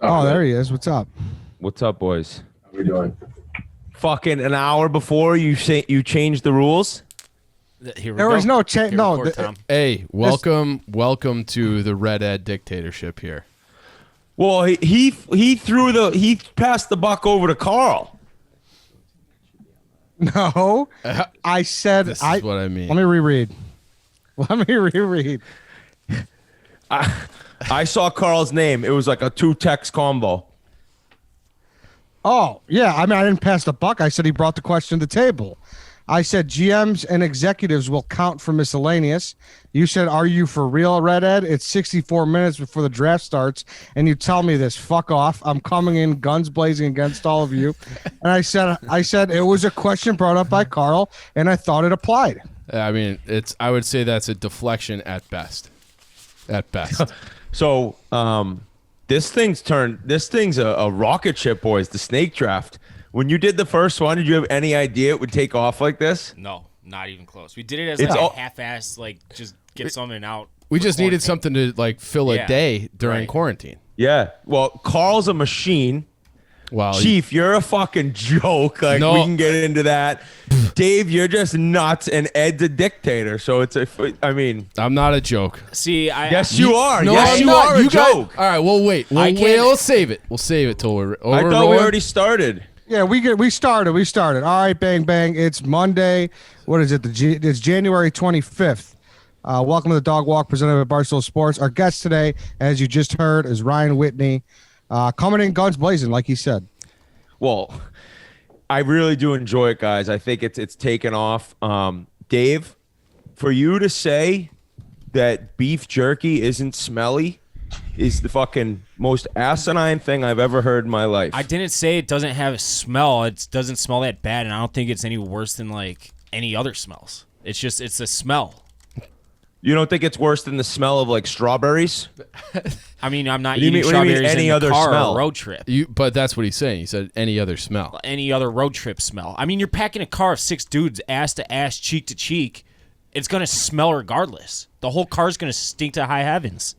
Oh, there he is. What's up? What's up, boys? How we doing? Fucking an hour before you changed the rules. There was no change. No. Hey, welcome to the Red Ed dictatorship here. Well, he passed the buck over to Carl. No, I said. This is what I mean. Let me reread. I saw Carl's name. It was like a 2-text combo. Oh, yeah. I mean, I didn't pass the buck. I said he brought the question to the table. I said GMs and executives will count for miscellaneous. You said, are you for real, Red Ed? It's 64 minutes before the draft starts, and you tell me this. Fuck off. I'm coming in guns blazing against all of you. And I said it was a question brought up by Carl, and I thought it applied. I mean, I would say that's a deflection at best. At best. So, this thing's a rocket ship, boys. The snake draft. When you did the first one, did you have any idea it would take off like this? No, not even close. We did it as like a half-ass, like just get something out. We just needed something to like fill a day during quarantine. Yeah. Well, Carl's a machine. Well, Chief, you're a fucking joke. Like, we can get into that. Dave, you're just nuts, and Ed's a dictator. So I'm not a joke. See, yes, you are. No, yes, I'm you not. are a joke. All right, well, wait. We'll save it. We'll save it till we're over. I thought we already started. Yeah, we started. All right, bang, bang. It's Monday. What is it? It's January 25th. Welcome to the Dog Walk presented by Barstool Sports. Our guest today, as you just heard, is Ryan Whitney. Coming in guns blazing, like he said. Well, I really do enjoy it, guys. I think it's taken off. Dave, for you to say that beef jerky isn't smelly is the fucking most asinine thing I've ever heard in my life. I didn't say it doesn't have a smell. It doesn't smell that bad, and I don't think it's any worse than like any other smells. It's a smell. You don't think it's worse than the smell of like strawberries? I mean, I'm not eating strawberries any in the other car smell? or road trip. But that's what he's saying. He said any other smell. Any other road trip smell. I mean, you're packing a car of 6 dudes, ass to ass, cheek to cheek. It's gonna smell regardless. The whole car's gonna stink to high heavens.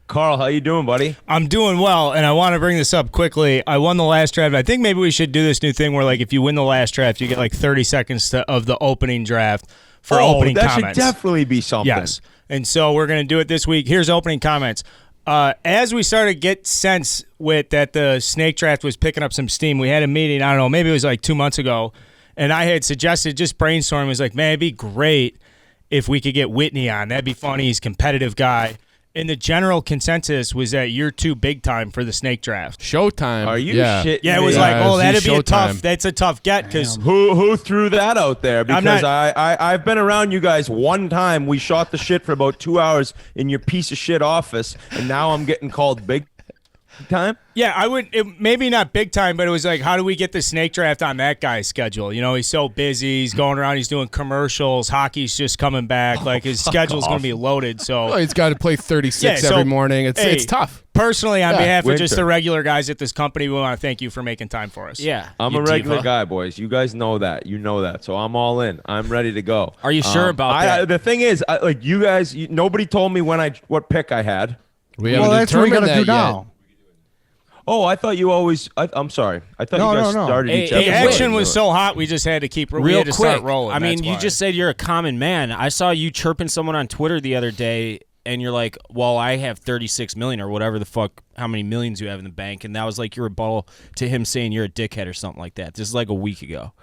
Carl, how you doing, buddy? I'm doing well, and I want to bring this up quickly. I won the last draft. I think maybe we should do this new thing where, like, if you win the last draft, you get like 30 seconds of the opening draft for opening that comments. Should definitely be something. Yes, and so we're going to do it this week. Here's opening comments. As we started to get sense with that the snake draft was picking up some steam, we had a meeting, I don't know, maybe it was like 2 months ago, and I had suggested, just brainstorming, was like, man, it'd be great if we could get Whitney on. That'd be funny. He's a competitive guy. And the general consensus was that you're too big time for the snake draft. Showtime. Are you shitting Yeah, it me? was like, oh, that'd be Showtime. that's a tough get because Who threw that out there? Because not- I've been around you guys one time. We shot the shit for about 2 hours in your piece of shit office, and now I'm getting called big time. yeah, I would maybe not big time, but it was like, how do we get the snake draft on that guy's schedule? You know, he's so busy. He's going around. He's doing commercials. Hockey's just coming back. Like his schedule's going to be loaded. So Well, he's got to play 36 every morning. It's tough. Personally, on behalf of just winter. the regular guys at this company, we want to thank you for making time for us. Yeah. I'm you a regular diva. guy, boys. You guys know that. You know that. So I'm all in. I'm ready to go. Are you sure about that? The thing is, like you guys, nobody told me what pick I had. We haven't Well, that's what we got determined to do that yet. now. Oh, I thought you always. I'm sorry. I thought you guys No. started each Hey, The episode. action was so hot, we just had to keep. We Real had to quick. start rolling. I mean, that's you why. just said you're a common man. I saw you chirping someone on Twitter the other day, and you're like, well, I have 36 million or whatever the fuck, how many millions you have in the bank. And that was like your rebuttal to him saying you're a dickhead or something like that. This is like a week ago.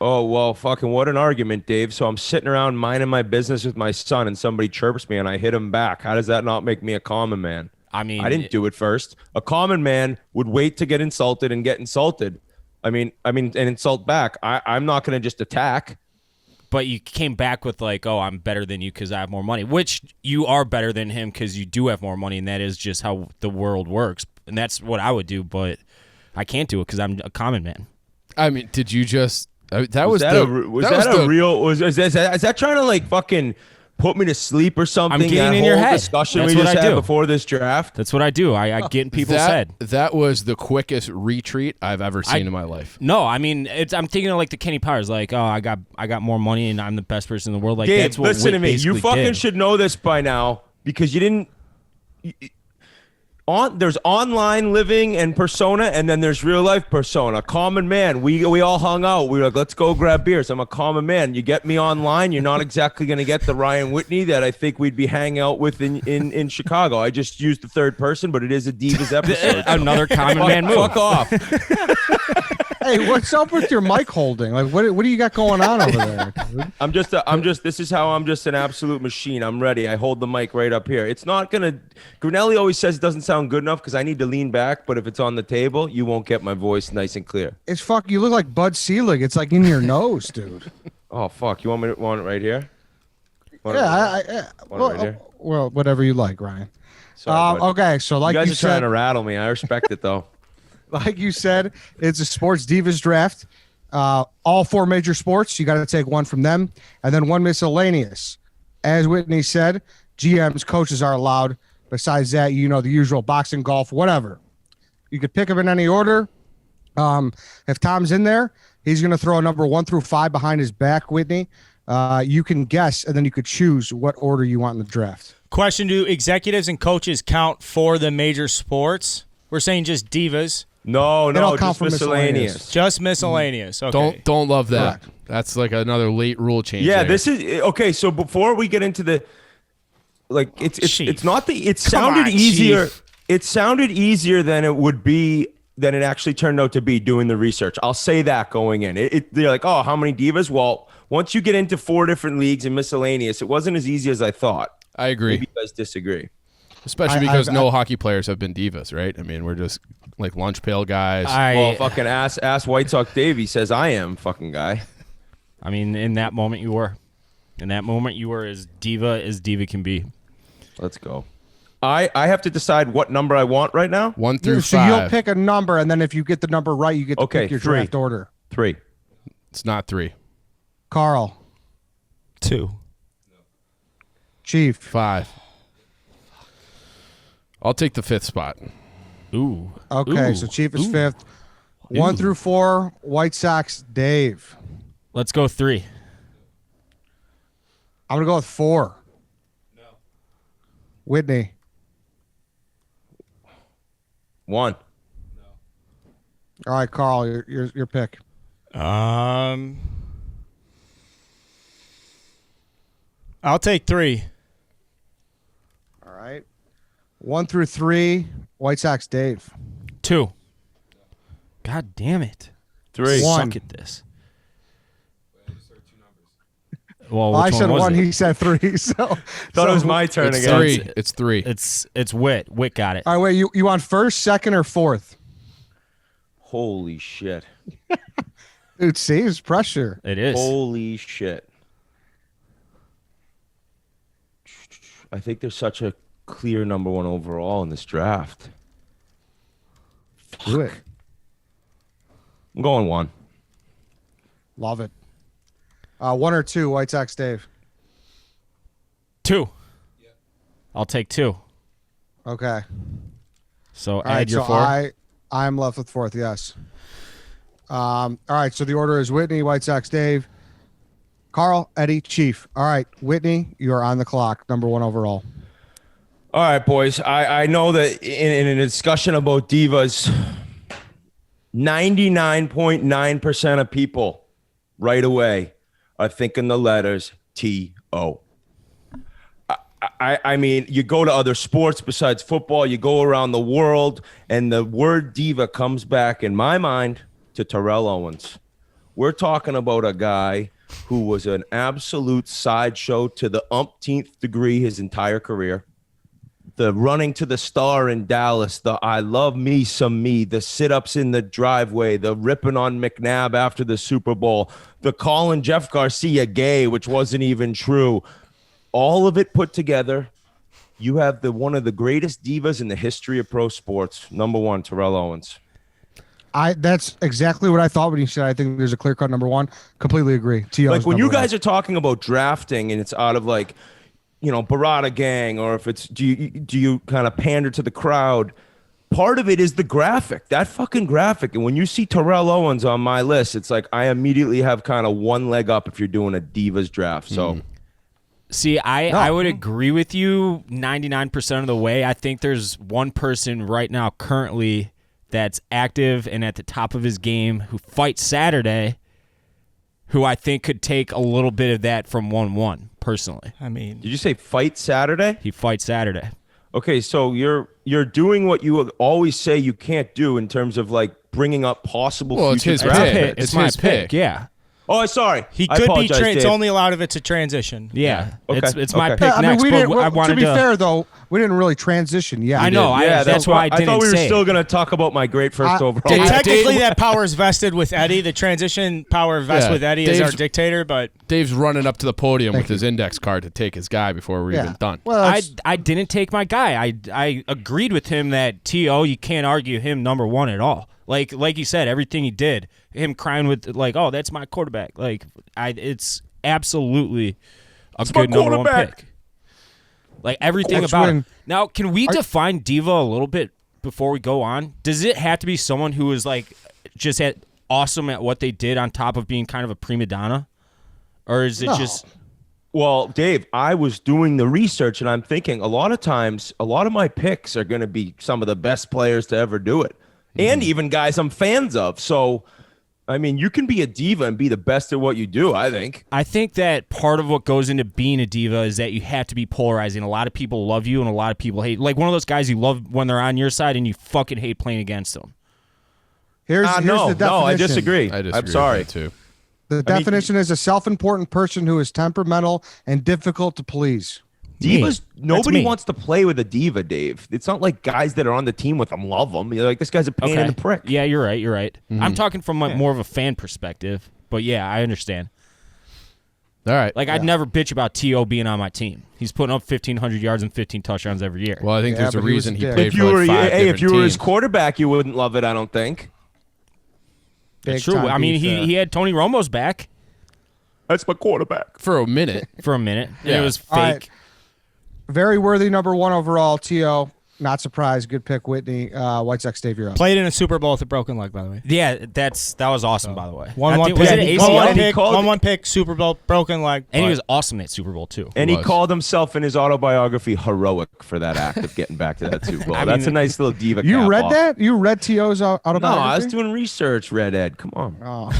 Oh, well, fucking what an argument, Dave. So I'm sitting around minding my business with my son, and somebody chirps me, and I hit him back. How does that not make me a common man? I mean, I didn't do it first. A common man would wait to get insulted and get insulted. I mean, and insult back. I'm not going to just attack. But you came back with like, oh, I'm better than you because I have more money, which you are better than him because you do have more money, and that is just how the world works. And that's what I would do, but I can't do it because I'm a common man. I mean, did you just? That Was that trying to like fucking put me to sleep or something? I'm getting that in your whole head. discussion That's we what just I had do. before this draft. That's what I do. I get in people's head. That was the quickest retreat I've ever seen in my life. No, I mean, I'm thinking of like the Kenny Powers, like, oh, I got more money and I'm the best person in the world. Like, Gabe, that's what listen Whit to me. You basically fucking did. should know this by now because you didn't. there's online living and persona, and then there's real life persona. Common man. We all hung out. We were like, let's go grab beers. I'm a common man. You get me online, you're not exactly gonna get the Ryan Whitney that I think we'd be hanging out with in Chicago. I just used the third person, but it is a Divas episode. Another common man move. Fuck off. Hey, what's up with your mic holding? Like, what do you got going on over there, dude? This is how I'm just an absolute machine. I'm ready. I hold the mic right up here. It's not gonna. Grinelli always says it doesn't sound good enough because I need to lean back. But if it's on the table, you won't get my voice nice and clear. It's fuck. You look like Bud Selig. It's like in your nose, dude. Oh fuck! You want it right here? Want Well, right here? well, whatever you like, Ryan. Sorry, bud. Okay, so like you guys you are trying said, to rattle me. I respect it though. like you said, it's a sports divas draft. All 4 major sports. You got to take one from them, and then one miscellaneous. As Whitney said, GMs, coaches are allowed. Besides that, the usual boxing, golf, whatever. You could pick them in any order. If Tom's in there, he's going to throw a number 1 through 5 behind his back, Whitney. You can guess, and then you could choose what order you want in the draft. Question: do executives and coaches count for the major sports? We're saying just divas. No, don't count just for miscellaneous. miscellaneous. Just miscellaneous. Okay. Don't love that. Correct. That's like another late rule change. Yeah, there. this is okay. So before we get into the, Chief. it's not the. It Come sounded on, easier. Chief. It sounded easier than it would be than it actually turned out to be doing the research. I'll say that going in. They're like, oh, how many divas? Well, once you get into 4 different leagues and miscellaneous, it wasn't as easy as I thought. I agree. Maybe you guys disagree. Especially because no hockey players have been divas, right? I mean, we're just like lunch pail guys. Well, fucking ass White Sox Davey says I am fucking guy. I mean, in that moment you were. In that moment you were as diva can be. Let's go. I have to decide what number I want right now. 1 through 5. So you'll pick a number, and then if you get the number right, you get to pick your 3. draft order. 3. It's not 3. Carl, 2. Chief, 5. I'll take the 5th spot. Ooh. Okay, Ooh. so Chief is Ooh. 5th. 1 Ooh. through 4, White Sox, Dave. Let's go 3. I'm going to go with 4. No. Whitney. 1. All right, Carl, your pick. I'll take 3. All right. 1 through 3, White Sox, Dave. 2. God damn it. 3. One. Suck at this. Well, I which said was 1, it? he said 3. So Thought it was my turn It's again. 3. It's 3. It's Wit. Wit got it. All right, wait, you want first, second, or fourth? Holy shit. Dude, see, it's pressure. It is. Holy shit. I think there's such a clear number 1 overall in this draft. Do it. I'm going 1. Love it. 1 or 2, White Sox, Dave. 2. I'll take 2. Okay. So All add right, your so 4. I'm left with 4th, yes. All right, so the order is Whitney, White Sox, Dave, Carl, Eddie, Chief. All right, Whitney, you are on the clock, number 1 overall. All right, boys. I know that in a discussion about divas, 99.9% of people right away are thinking the letters T-O. I mean, you go to other sports besides football, you go around the world, and the word diva comes back in my mind to Terrell Owens. We're talking about a guy who was an absolute sideshow to the umpteenth degree his entire career. The running to the star in Dallas, the I love me some me, the sit-ups in the driveway, the ripping on McNabb after the Super Bowl, the calling Jeff Garcia gay, which wasn't even true. All of it put together, you have one of the greatest divas in the history of pro sports. Number 1, Terrell Owens. That's exactly what I thought when you said I think there's a clear-cut number 1. Completely agree. T.O. Like when you guys are talking about drafting and it's out of like, Barada gang, or if it's do you kind of pander to the crowd? Part of it is the graphic, that fucking graphic. And when you see Terrell Owens on my list, it's like I immediately have kind of one leg up if you're doing a divas draft. So See, I would agree with you 99% of the way. I think there's one person right now currently that's active and at the top of his game who fights Saturday, who I think could take a little bit of that from 1-1, personally. I mean, Did you say fight Saturday? He fights Saturday. Okay, so you're doing what you always say you can't do in terms of like bringing up possible It's future his draft pick. picks. It's my his pick. Yeah. Oh, sorry. he I could be. apologize, It's Dave. only allowed if it's a transition. Yeah. Okay, It's my okay. pick next, we but didn't. I wanted to be fair, though, we didn't really transition yet. I know. Yeah, That's why I didn't thought we were say still it. going to talk about my great first overall. Dave- Technically, Dave- that power is vested with Eddie. The transition power vests Yeah, with Eddie as our Dave's- dictator, but Dave's running up to the podium Thank with his index card to take his guy before we're even done. Well, I didn't take my guy. I agreed with him that T.O., you can't argue him number one at all. Like you said, everything he did, him crying with like, oh, that's my quarterback. Like it's absolutely a good number one pick. Like everything Which about one? it. Now, can we define diva a little bit before we go on? Does it have to be someone who is like just awesome at what they did on top of being kind of a prima donna? Or is it No. just Well, Dave, I was doing the research and I'm thinking a lot of times, a lot of my picks are going to be some of the best players to ever do it. And even guys I'm fans of. So, I mean, you can be a diva and be the best at what you do, I think. I think that part of what goes into being a diva is that you have to be polarizing. A lot of people love you and a lot of people hate. Like one of those guys you love when they're on your side and you fucking hate playing against them. here's the definition. No, I disagree. I disagree I'm sorry. with that too. The definition is a self-important person who is temperamental and difficult to please. Divas, nobody me. wants to play with a diva, Dave. It's not like guys that are on the team with them love them. You're like, this guy's a pain in the prick. Yeah, you're right. You're right. I'm talking from like more of a fan perspective, but yeah, I understand. All right. Like I'd never bitch about T.O. being on my team. He's putting up 1,500 yards and 15 touchdowns every year. Well, I think Yeah, there's a but he was reason a he dick. played If for you like were, five hey, if you different were his teams. quarterback, you wouldn't love it, I don't think. That's Big true. time I mean, beef, he had Tony Romo's back That's my quarterback. for a minute. for a minute, and Yeah. it was All right. fake. Very worthy number one overall. T.O. Not surprised. Good pick, Whitney. White Sox, Dave, you're up. played in a Super Bowl with a broken leg, by the way. Yeah, that was awesome, by the way. I 1-1 think- was pick. it an 1-1 ACL? pick. called it- 1-1 pick. Super Bowl broken leg. And he but- was awesome at Super Bowl too. And he was. called himself in his autobiography heroic for that act of getting back to that Super Bowl. That's a nice little diva. You cap read off. that? You read T.O.'s No, autobiography? I was doing research, Red Ed. Come on. Oh.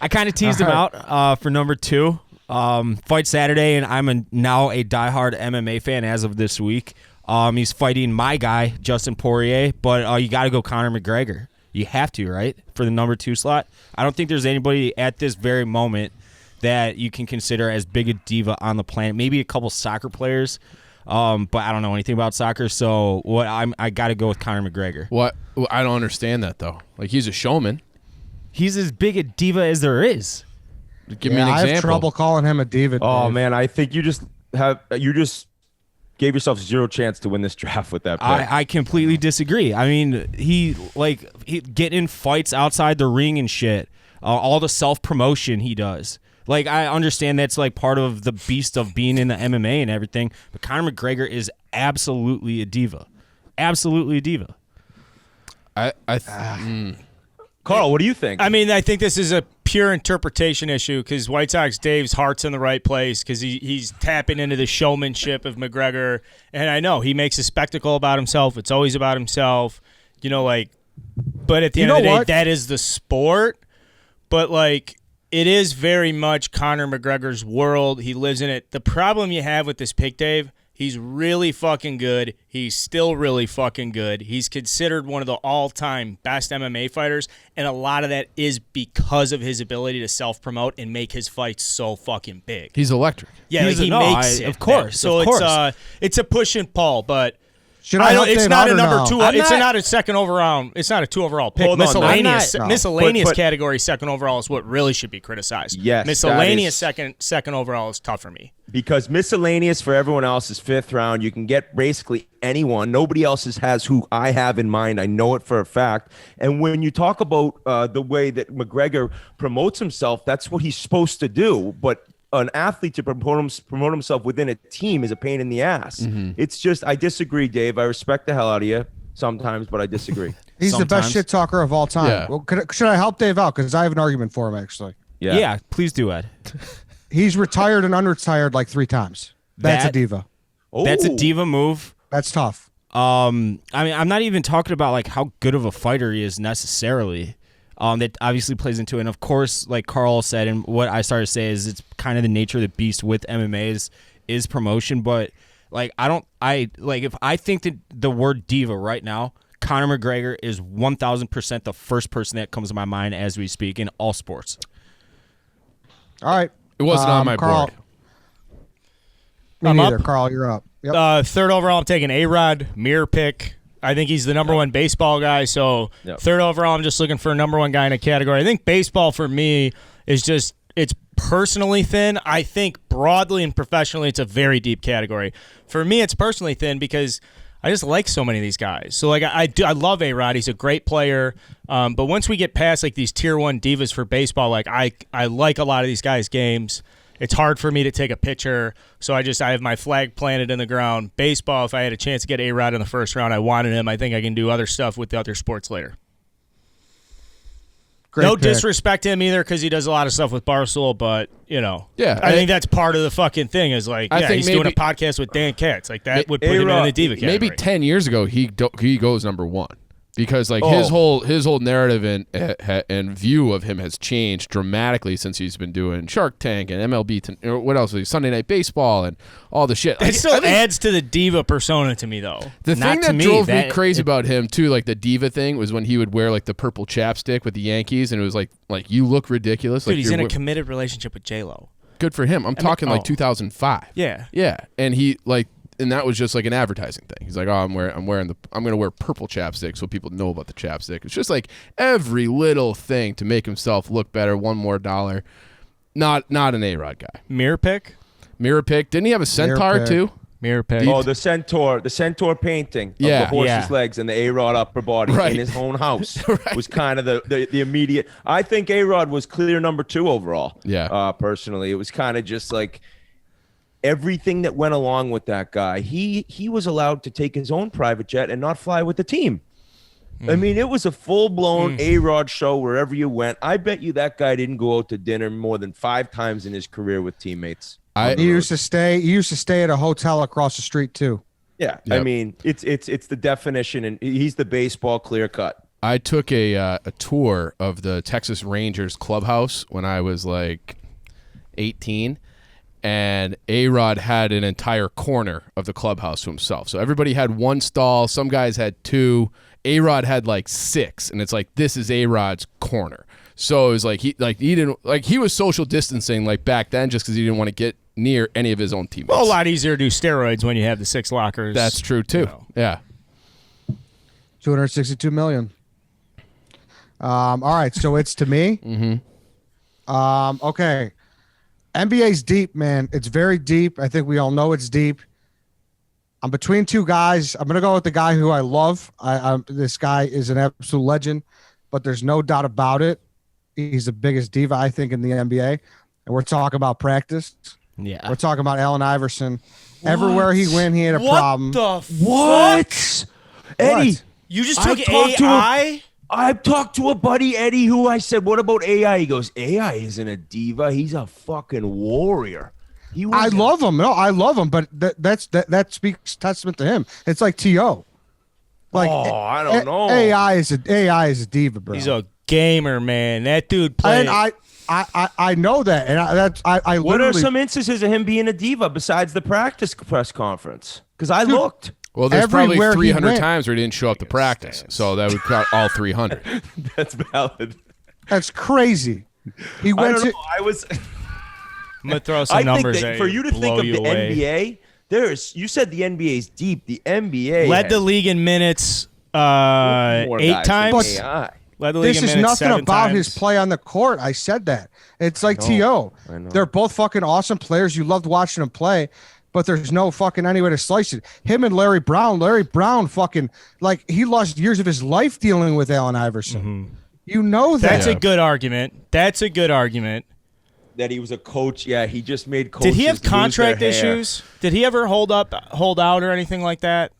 I kind of teased him out for number 2. Fight Saturday, and I'm now a diehard MMA fan as of this week. He's fighting my guy, Justin Poirier, but you got to go Conor McGregor. You have to, right, for the number 2 slot. I don't think there's anybody at this very moment that you can consider as big a diva on the planet. Maybe a couple soccer players, but I don't know anything about soccer, so I got to go with Conor McGregor. What? Well, I don't understand that though. Like he's a showman. He's as big a diva as there is. Give me an I example. have trouble calling him a diva. Oh Dave. man, I think you just gave yourself zero chance to win this draft with that pick. I completely disagree. I mean, he get in fights outside the ring and shit. All the self promotion he does. Like I understand that's like part of the beast of being in the MMA and everything. But Conor McGregor is absolutely a diva. Absolutely a diva. Carl, what do you think? I mean, I think this is a pure interpretation issue because White Sox Dave's heart's in the right place because he's tapping into the showmanship of McGregor. And I know he makes a spectacle about himself. It's always about himself. You know, like, but at the end of the day, that is the sport. But, like, it is very much Conor McGregor's world. He lives in it. The problem you have with this pick, Dave, he's really fucking good. He's still really fucking good. He's considered one of the all-time best MMA fighters, and a lot of that is because of his ability to self-promote and make his fights so fucking big. He's electric. Yeah, He's like he no, makes I- it. of course, So of course. it's a push and pull, but Should I help it's Dave not out a or number no? 2. It's not a second overall. It's not a 2 overall pick. Hold on, miscellaneous no. miscellaneous But- category second overall is what really should be criticized. Yes, miscellaneous that is- second overall is tough for me. Because miscellaneous for everyone else is 5th round. You can get basically anyone. Nobody else has who I have in mind. I know it for a fact. And when you talk about the way that McGregor promotes himself, that's what he's supposed to do. But an athlete to promote himself within a team is a pain in the ass. Mm-hmm. It's just, I disagree, Dave. I respect the hell out of you sometimes, but I disagree. He's the Sometimes. best shit talker of all time. Yeah. Well, should I help Dave out? Because I have an argument for him, actually. Yeah, please do, Ed. He's retired and unretired like 3 times. That's a diva. That's a Oh. diva move. That's tough. I mean, I'm not even talking about like how good of a fighter he is necessarily. That obviously plays into it. And of course, like Carl said, and what I started to say is it's kind of the nature of the beast with MMA is promotion. But like, if I think that the word diva right now, Conor McGregor is 1,000% the first person that comes to my mind as we speak in all sports. All right. It wasn't on my Carl, board. Me I'm neither. up. Carl, you're up. Yep. Third overall, I'm taking A-Rod, mirror pick. I think he's the number one baseball guy. So third overall, I'm just looking for a number one guy in a category. I think baseball for me is just, it's personally thin. I think broadly and professionally, it's a very deep category. For me, it's personally thin because I just like so many of these guys. So like I love A-Rod. He's a great player. But once we get past like these tier 1 divas for baseball, like I like a lot of these guys' games. It's hard for me to take a picture, so I have my flag planted in the ground. Baseball, if I had a chance to get A-Rod in the first round, I wanted him. I think I can do other stuff with the other sports later. Great No pick. disrespect to him either because he does a lot of stuff with Barstool, but, Yeah, I think that's part of the fucking thing is like, I think he's doing a maybe- podcast with Dan Katz. Like that would put him in the diva category. Maybe 10 years ago he goes number 1 because like Oh. his whole narrative and view of him has changed dramatically since he's been doing Shark Tank and MLB or what else, Sunday Night Baseball and all the shit. It still adds to the diva persona to me, though. The Not thing to that me, drove me that- crazy about him too, like the diva thing, was when he would wear like the purple chapstick with the Yankees, and it was like you look ridiculous. Dude, like he's you're in a wi- committed relationship with J-Lo. good for him. I'm talking like 2005. Yeah. Yeah, and he like, and that was just like an advertising thing. He's like, oh, I'm gonna wear purple chapstick so people know about the chapstick. It's just like every little thing to make himself look better. One more dollar. Not an A-Rod guy. Mirror pick? Mirror pick. Didn't he have a centaur pick. too? Mirror pick. Oh, the centaur painting of Yeah. the horse's Yeah. legs and the A-Rod upper body Right. in his own house was kind of the immediate. I think A-Rod was clear number 2 overall. Yeah. Personally, it was kind of just like everything that went along with that guy. He was allowed to take his own private jet and not fly with the team. I mean, it was a full-blown A-Rod show wherever you went. I bet you that guy didn't go out to dinner more than 5 times in his career with teammates. He used to stay at a hotel across the street too. Yeah, Yep. I mean, it's the definition, and he's the baseball clear cut. I took a tour of the Texas Rangers clubhouse when I was like 18, and A-Rod had an entire corner of the clubhouse to himself. So everybody had one stall. Some guys had 2. A-Rod had like 6, and it's like, this is A-Rod's corner. So it was like he was social distancing like back then just because he didn't want to get near any of his own teammates. Well, a lot easier to do steroids when you have the 6 lockers. That's true too. Yeah. 262 million. All right, so it's to me. Okay. NBA's deep, man. It's very deep. I think we all know it's deep. I'm between 2 guys. I'm gonna go with the guy who I love. This guy is an absolute legend, but there's no doubt about it. He's the biggest diva, I think, in the NBA. And we're talking about practice. Yeah. We're talking about Allen Iverson. Everywhere he went, he had a problem. What? Eddie, What? You just I took talked to AI? I've talked to a buddy, Eddie, who I said, what about AI? He goes, AI isn't a diva. He's a fucking warrior. I love him. No, I love him, but that speaks testament to him. It's like T.O. Like, I don't know. AI is a diva, bro. He's a gamer, man. That dude played. And I know that, and I What are literally. some instances of him being a diva besides the practice press conference? Because I looked. Well, there's probably Everywhere he 300 went. times where he didn't show up to practice, so that would count all 300. That's valid. That's crazy. He I went don't to. know. I was. I'm going to throw some I think numbers that at for you to think blow of you the away. NBA, you said the NBA is deep. The NBA Led the has league in minutes more 8 guys than times. AI. Led the league This in is minutes nothing 7 about times. his play on the court. I said that. It's like T.O. I know. They're both fucking awesome players. You loved watching them play, but there's no fucking any way to slice it. Him and Larry Brown fucking, like, he lost years of his life dealing with Allen Iverson. You know that. That's a good argument. That's a good argument. That he was a coach. Yeah, he just made coaches. Did he have lose their contract hair. issues? Did he ever hold out, or anything like that?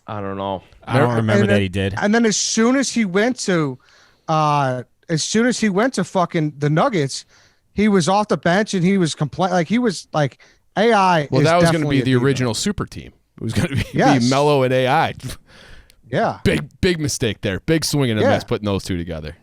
I don't know. I don't remember And that then- he did. And then as soon as he went to fucking the Nuggets, he was off the bench and he was he was like AI. Well, is that was going to definitely be a the diva. original super team. It was going to be, Yes. be Mello and AI. Yeah. Big mistake there. Big swing and a Yeah. miss putting those two together.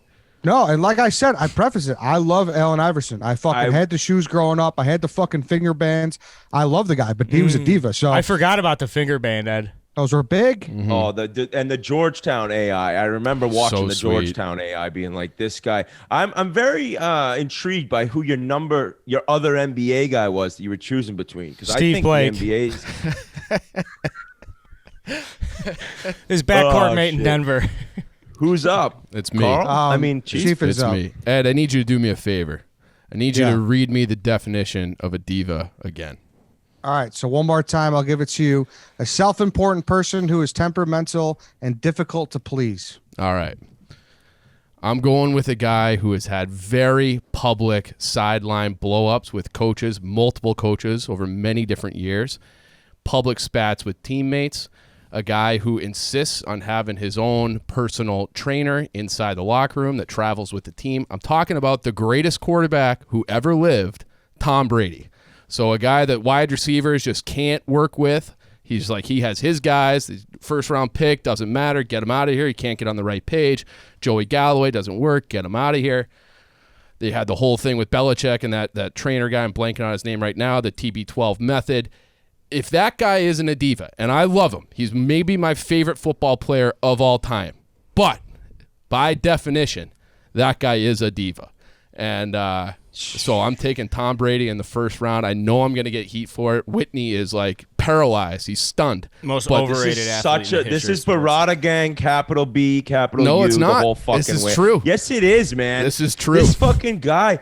No, and like I said, I preface it. I love Allen Iverson. I had the shoes growing up. I had the fucking finger bands. I love the guy, but he was a diva. So I forgot about the finger band, Ed. those were big. Oh, the Georgetown AI. I remember watching So the sweet. Georgetown AI, being like, this guy. I'm very intrigued by who your other NBA guy was that you were choosing between, because I Steve think Blake. the NBA's. His backcourt Oh, mate in shit. Denver. Who's up? It's me. Carl? I mean, Chief is It's up. me. Ed, I need you to do me a favor. I need you Yeah. to read me the definition of a diva again. All right, so one more time, I'll give it to you. A self-important person who is temperamental and difficult to please. All right. I'm going with a guy who has had very public sideline blow-ups with coaches, multiple coaches over many different years, public spats with teammates, a guy who insists on having his own personal trainer inside the locker room that travels with the team. I'm talking about the greatest quarterback who ever lived, Tom Brady. So a guy that wide receivers just can't work with. He's like, he has his guys. The first round pick doesn't matter. Get him out of here. He can't get on the right page. Joey Galloway doesn't work. Get him out of here. They had the whole thing with Belichick and that trainer guy. I'm blanking on his name right now. The TB12 method. If that guy isn't a diva, and I love him, he's maybe my favorite football player of all time. But by definition, that guy is a diva. And so I'm taking Tom Brady in the first round. I know I'm going to get heat for it. Whitney is like paralyzed. He's stunned. Most But overrated This is athlete such in a. the This history is of sports. Barada Gang, capital B, capital No, U, it's the not. whole fucking This is way. true. Yes, it is, man. This is true. This fucking guy,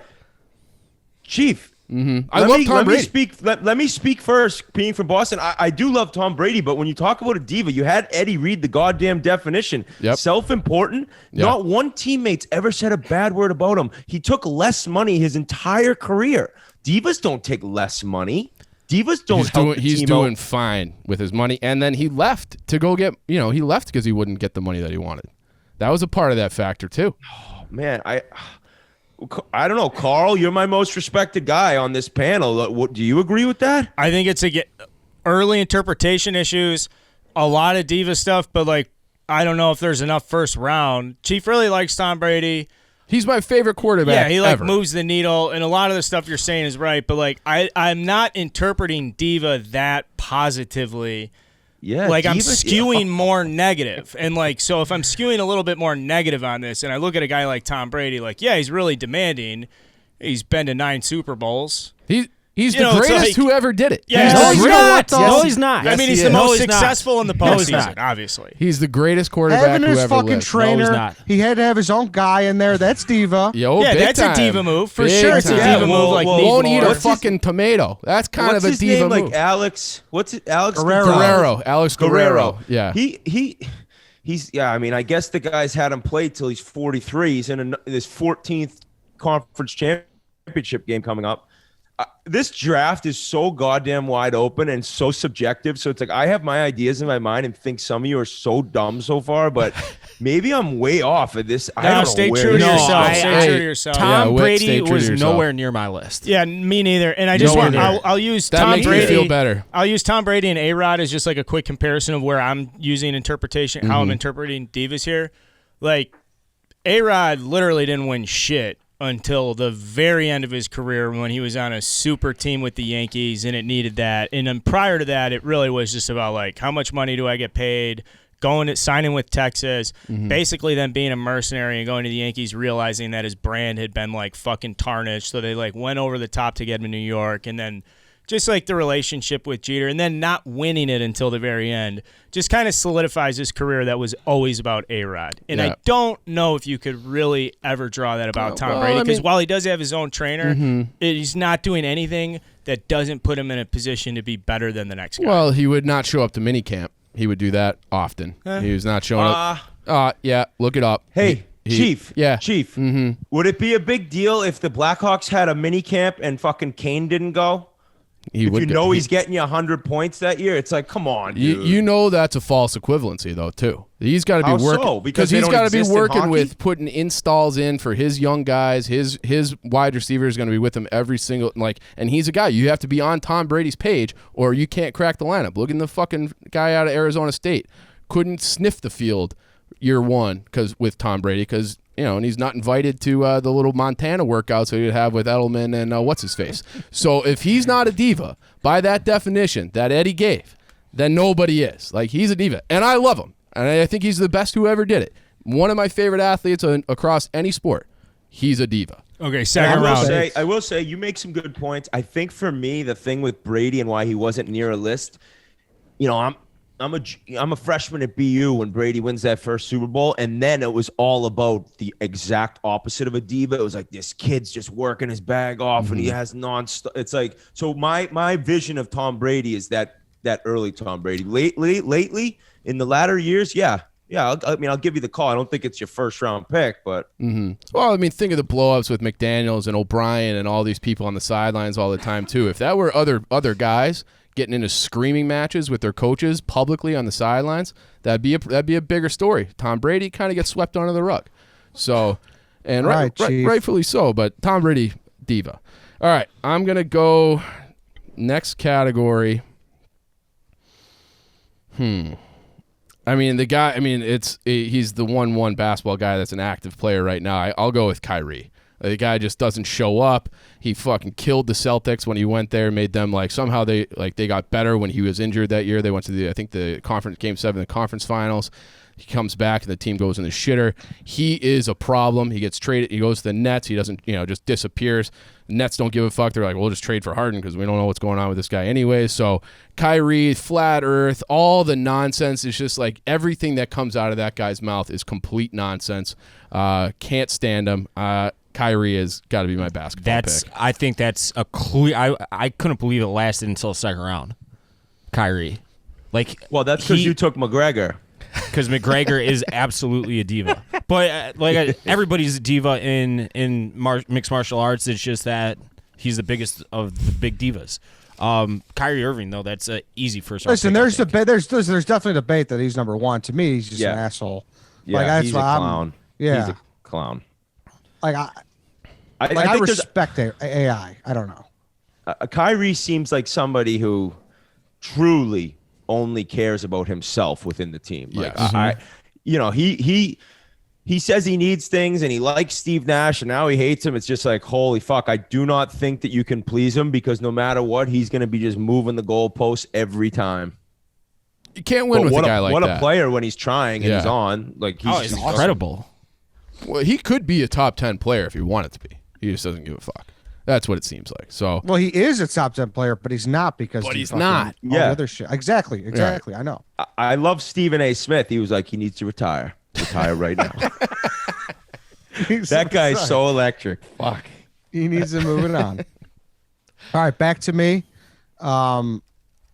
Chief. I love Tom Brady. Let me speak first. Being from Boston, I do love Tom Brady, but when you talk about a diva, you had Eddie read the goddamn definition. Yep. Self-important. Yeah. Not one teammate's ever said a bad word about him. He took less money his entire career. Divas don't take less money. Divas don't help the He's team doing out. fine with his money. And then he left to go get, he left because he wouldn't get the money that he wanted. That was a part of that factor too. Man, I don't know, Carl. You're my most respected guy on this panel. What, do you agree with that? I think it's early interpretation issues, a lot of diva stuff, but I don't know if there's enough first round. Chief really likes Tom Brady. He's my favorite quarterback. Yeah, he ever. moves the needle, and a lot of the stuff you're saying is right, but I'm not interpreting diva that positively. Yeah, I'm divas- skewing more negative. And so if I'm skewing a little bit more negative on this, and I look at a guy like Tom Brady, he's really demanding. He's been to 9 Super Bowls. He's You the know, it's greatest who ever did it. Yeah, No, he's You know not. what, though? No, he's not. I mean, he's he the is. most No, he's not. successful in the No, he's postseason, not. obviously. He's the greatest quarterback Having who his ever fucking lived. trainer, not. he had to have his own guy in there. That's diva. Yo, Yeah, big that's a time. diva move. For Big sure it's a time. diva move. Won't need eat more. a What's his- fucking tomato. That's kind What's of a his diva name? move. Like Alex. What's it? Alex Guerrero. Guerrero. Alex Guerrero. Yeah. He's yeah. I mean, I guess the guy's had him play till he's 43. He's in this 14th conference championship game coming up. This draft is so goddamn wide open and so subjective. So it's like I have my ideas in my mind and think some of you are so dumb so far, but maybe I'm way off of this. I don't know stay where true to this is yourself. going. Stay true to yourself. Yeah, Tom Whit, Brady stay true to was yourself. nowhere near my list. Yeah, me neither. And I just Nowhere want near. I'll use That Tom makes me Brady. feel better. I'll use Tom Brady and A-Rod as just a quick comparison of where I'm using interpretation, how I'm interpreting divas here. A-Rod literally didn't win shit until the very end of his career when he was on a super team with the Yankees and it needed that. And then prior to that, it really was just about how much money do I get paid, signing with Texas, basically then being a mercenary and going to the Yankees, realizing that his brand had been fucking tarnished. So they went over the top to get him to New York, and then just the relationship with Jeter, and then not winning it until the very end just kind of solidifies his career that was always about A-Rod. And Yeah. I don't know if you could really ever draw that about Tom well, Brady, I because mean- while he does have his own trainer, he's not doing anything that doesn't put him in a position to be better than the next guy. Well, he would not show up to minicamp. He would do that often. He was not showing up. Yeah, look it up. Hey, Chief. Yeah. Chief. Would it be a big deal if the Blackhawks had a mini camp and fucking Kane didn't go? He If would you get- know he- he's getting you 100 points that year, it's like, come on, You, dude. you know that's a false equivalency though too. He's got to How be working so? Because they he's don't got to be exist in working hockey? with putting installs in for his young guys. His wide receiver is going to be with him every single and he's a guy you have to be on Tom Brady's page or you can't crack the lineup. Look at the fucking guy out of Arizona State. Couldn't sniff the field year one with Tom Brady because and he's not invited to the little Montana workouts that he'd have with Edelman and what's his face. So if he's not a diva by that definition that Eddie gave, then nobody is. Like he's a diva, and I love him, and I think he's the best who ever did it. One of my favorite athletes across any sport. He's a diva. Okay, second round. I will say you make some good points. I think for me, the thing with Brady and why he wasn't near a list, I'm a freshman at BU when Brady wins that first Super Bowl, and then it was all about the exact opposite of a diva. It was like this kid's just working his bag off, and he has non-stop. It's like so. My vision of Tom Brady is that early Tom Brady. Lately, in the latter years, yeah. I'll give you the call. I don't think it's your first round pick, but Well, I mean, think of the blow-ups with McDaniels and O'Brien and all these people on the sidelines all the time too. If that were other guys getting into screaming matches with their coaches publicly on the sidelines, that'd be a bigger story. Tom Brady kind of gets swept under the rug. So, and rightfully so, but Tom Brady, diva. All right, I'm going to go next category. I mean, the guy, he's the 1-1 basketball guy that's an active player right now. I'll go with Kyrie. The guy just doesn't show up. He fucking killed the Celtics when he went there, made them somehow they got better when he was injured that year. They went to the conference game 7 in the conference finals. He comes back and the team goes in the shitter. He is a problem. He gets traded. He goes to the Nets. He doesn't, just disappears. The Nets don't give a fuck. They're like, we'll just trade for Harden because we don't know what's going on with this guy anyway. So Kyrie, flat earth, all the nonsense is just like everything that comes out of that guy's mouth is complete nonsense. Can't stand him. Kyrie has got to be my basketball pick. I think that's a clue. I couldn't believe it lasted until the second round. Kyrie. well, that's because you took McGregor. Because McGregor is absolutely a diva. But everybody's a diva in mixed martial arts. It's just that he's the biggest of the big divas. Kyrie Irving, though, that's an easy first round. Listen, pick, there's debate. There's definitely debate that he's number one. To me, he's just an asshole. Yeah, he's a clown. Yeah, he's a clown. I think respect AI. I don't know. Kyrie seems like somebody who truly only cares about himself within the team. He says he needs things and he likes Steve Nash and now he hates him. It's just like, holy fuck. I do not think that you can please him because no matter what, he's going to be just moving the goalposts every time. You can't win with a guy like that. What a player when he's trying and he's on. He's incredible. Well, he could be a top 10 player if he wanted to be. He just doesn't give a fuck. That's what it seems like. So, well, he is a top 10 player, but he's not because. But he's not. All the other shit. Exactly. Right. I know. I love Stephen A. Smith. He was like, he needs to retire. Retire right now. That guy's so electric. Fuck. He needs to move it on. All right, back to me. In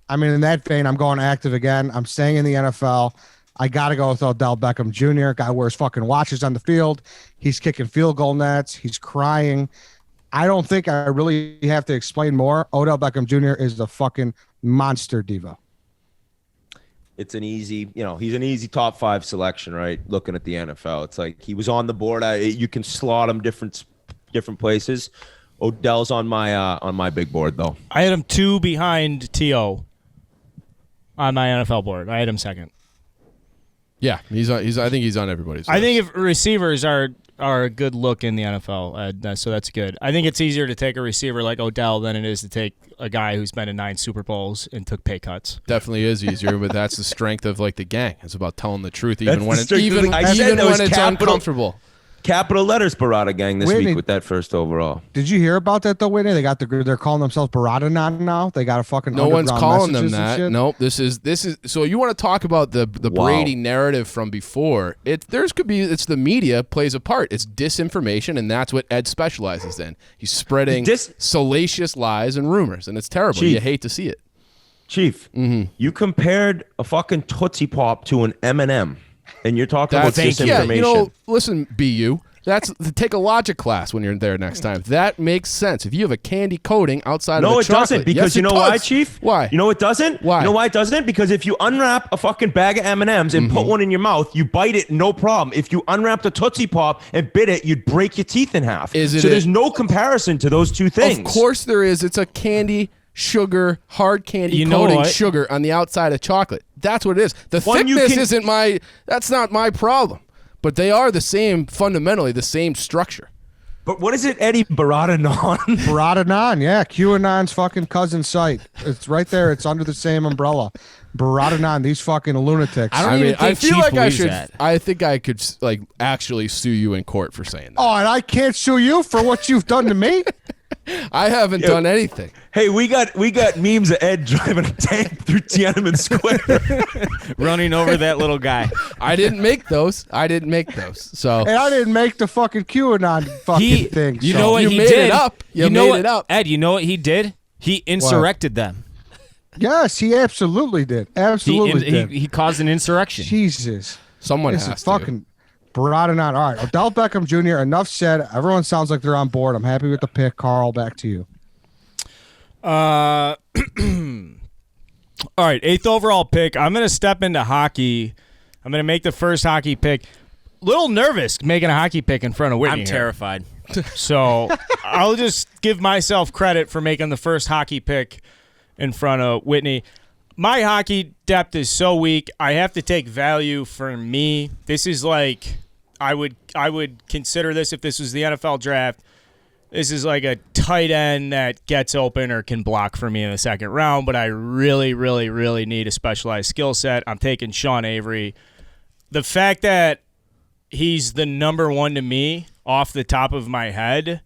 that vein, I'm going active again. I'm staying in the NFL. I got to go with Odell Beckham Jr. Guy wears fucking watches on the field. He's kicking field goal nets. He's crying. I don't think I really have to explain more. Odell Beckham Jr. is the fucking monster diva. It's an easy, he's an easy top 5 selection, right? Looking at the NFL, it's like he was on the board. You can slot him different places. Odell's on my big board though. I had him 2 behind T.O. on my NFL board. I had him second. Yeah, I think he's on everybody's list. I think if receivers are a good look in the NFL, so that's good. I think it's easier to take a receiver like Odell than it is to take a guy who's been in 9 Super Bowls and took pay cuts. Definitely is easier, but that's the strength of the gang. It's about telling the truth even when it's uncomfortable. Capital letters Barada gang this Whitney, week with that first overall. Did you hear about that though, Whitney? They're calling themselves Barada now. They got a fucking no one's calling them that. Shit. Nope. This is so you want to talk about the Brady narrative from before. It's the media plays a part. It's disinformation, and that's what Ed specializes in. He's spreading salacious lies and rumors, and it's terrible. Chief, you hate to see it. Chief, you compared a fucking Tootsie Pop to an M&M. And you're talking about disinformation. Yeah, listen, BU. Take a logic class when you're there next time. That makes sense. If you have a candy coating outside of No, the it chocolate, doesn't. Because yes, you it know does. why, Chief? Why? You know it doesn't? Why? You know why it doesn't? Because if you unwrap a fucking bag of M&Ms and put one in your mouth, you bite it, no problem. If you unwrapped a Tootsie Pop and bit it, you'd break your teeth in half. So there's no comparison to those two things. Of course there is. It's a candy, sugar, hard candy coating sugar on the outside of chocolate. That's what it is. The thickness isn't that's not my problem. But they are the same, fundamentally the same structure. But what is it, Eddie? Burrata Naan? Burrata Naan, yeah. QAnon's fucking cousin site. It's right there. It's under the same umbrella. Burrata Naan, these fucking lunatics. I feel like I should. I think I could like actually sue you in court for saying that. Oh, and I can't sue you for what you've done to me? I haven't done anything. Hey, we got memes of Ed driving a tank through Tiananmen Square, running over that little guy. I didn't make those. So and I didn't make the fucking QAnon fucking thing. You know what you he made did? it up. You know made it up. Ed, you know what he did? He insurrected them. Yes, he absolutely did. Absolutely did. He caused an insurrection. Jesus. Someone This has is fucking Burrata Naan. All right, Odell Beckham Jr., enough said. Everyone sounds like they're on board. I'm happy with the pick. Carl, back to you. All right, 8th overall pick. I'm going to step into hockey. I'm going to make the first hockey pick. Little nervous making a hockey pick in front of Whitney. I'm terrified. So I'll just give myself credit for making the first hockey pick in front of Whitney. My hockey depth is so weak. I have to take value for me. This is like I would consider this if this was the NFL draft. This is like a tight end that gets open or can block for me in the second round, but I really, really, really need a specialized skill set. I'm taking Sean Avery. The fact that he's the number one to me off the top of my head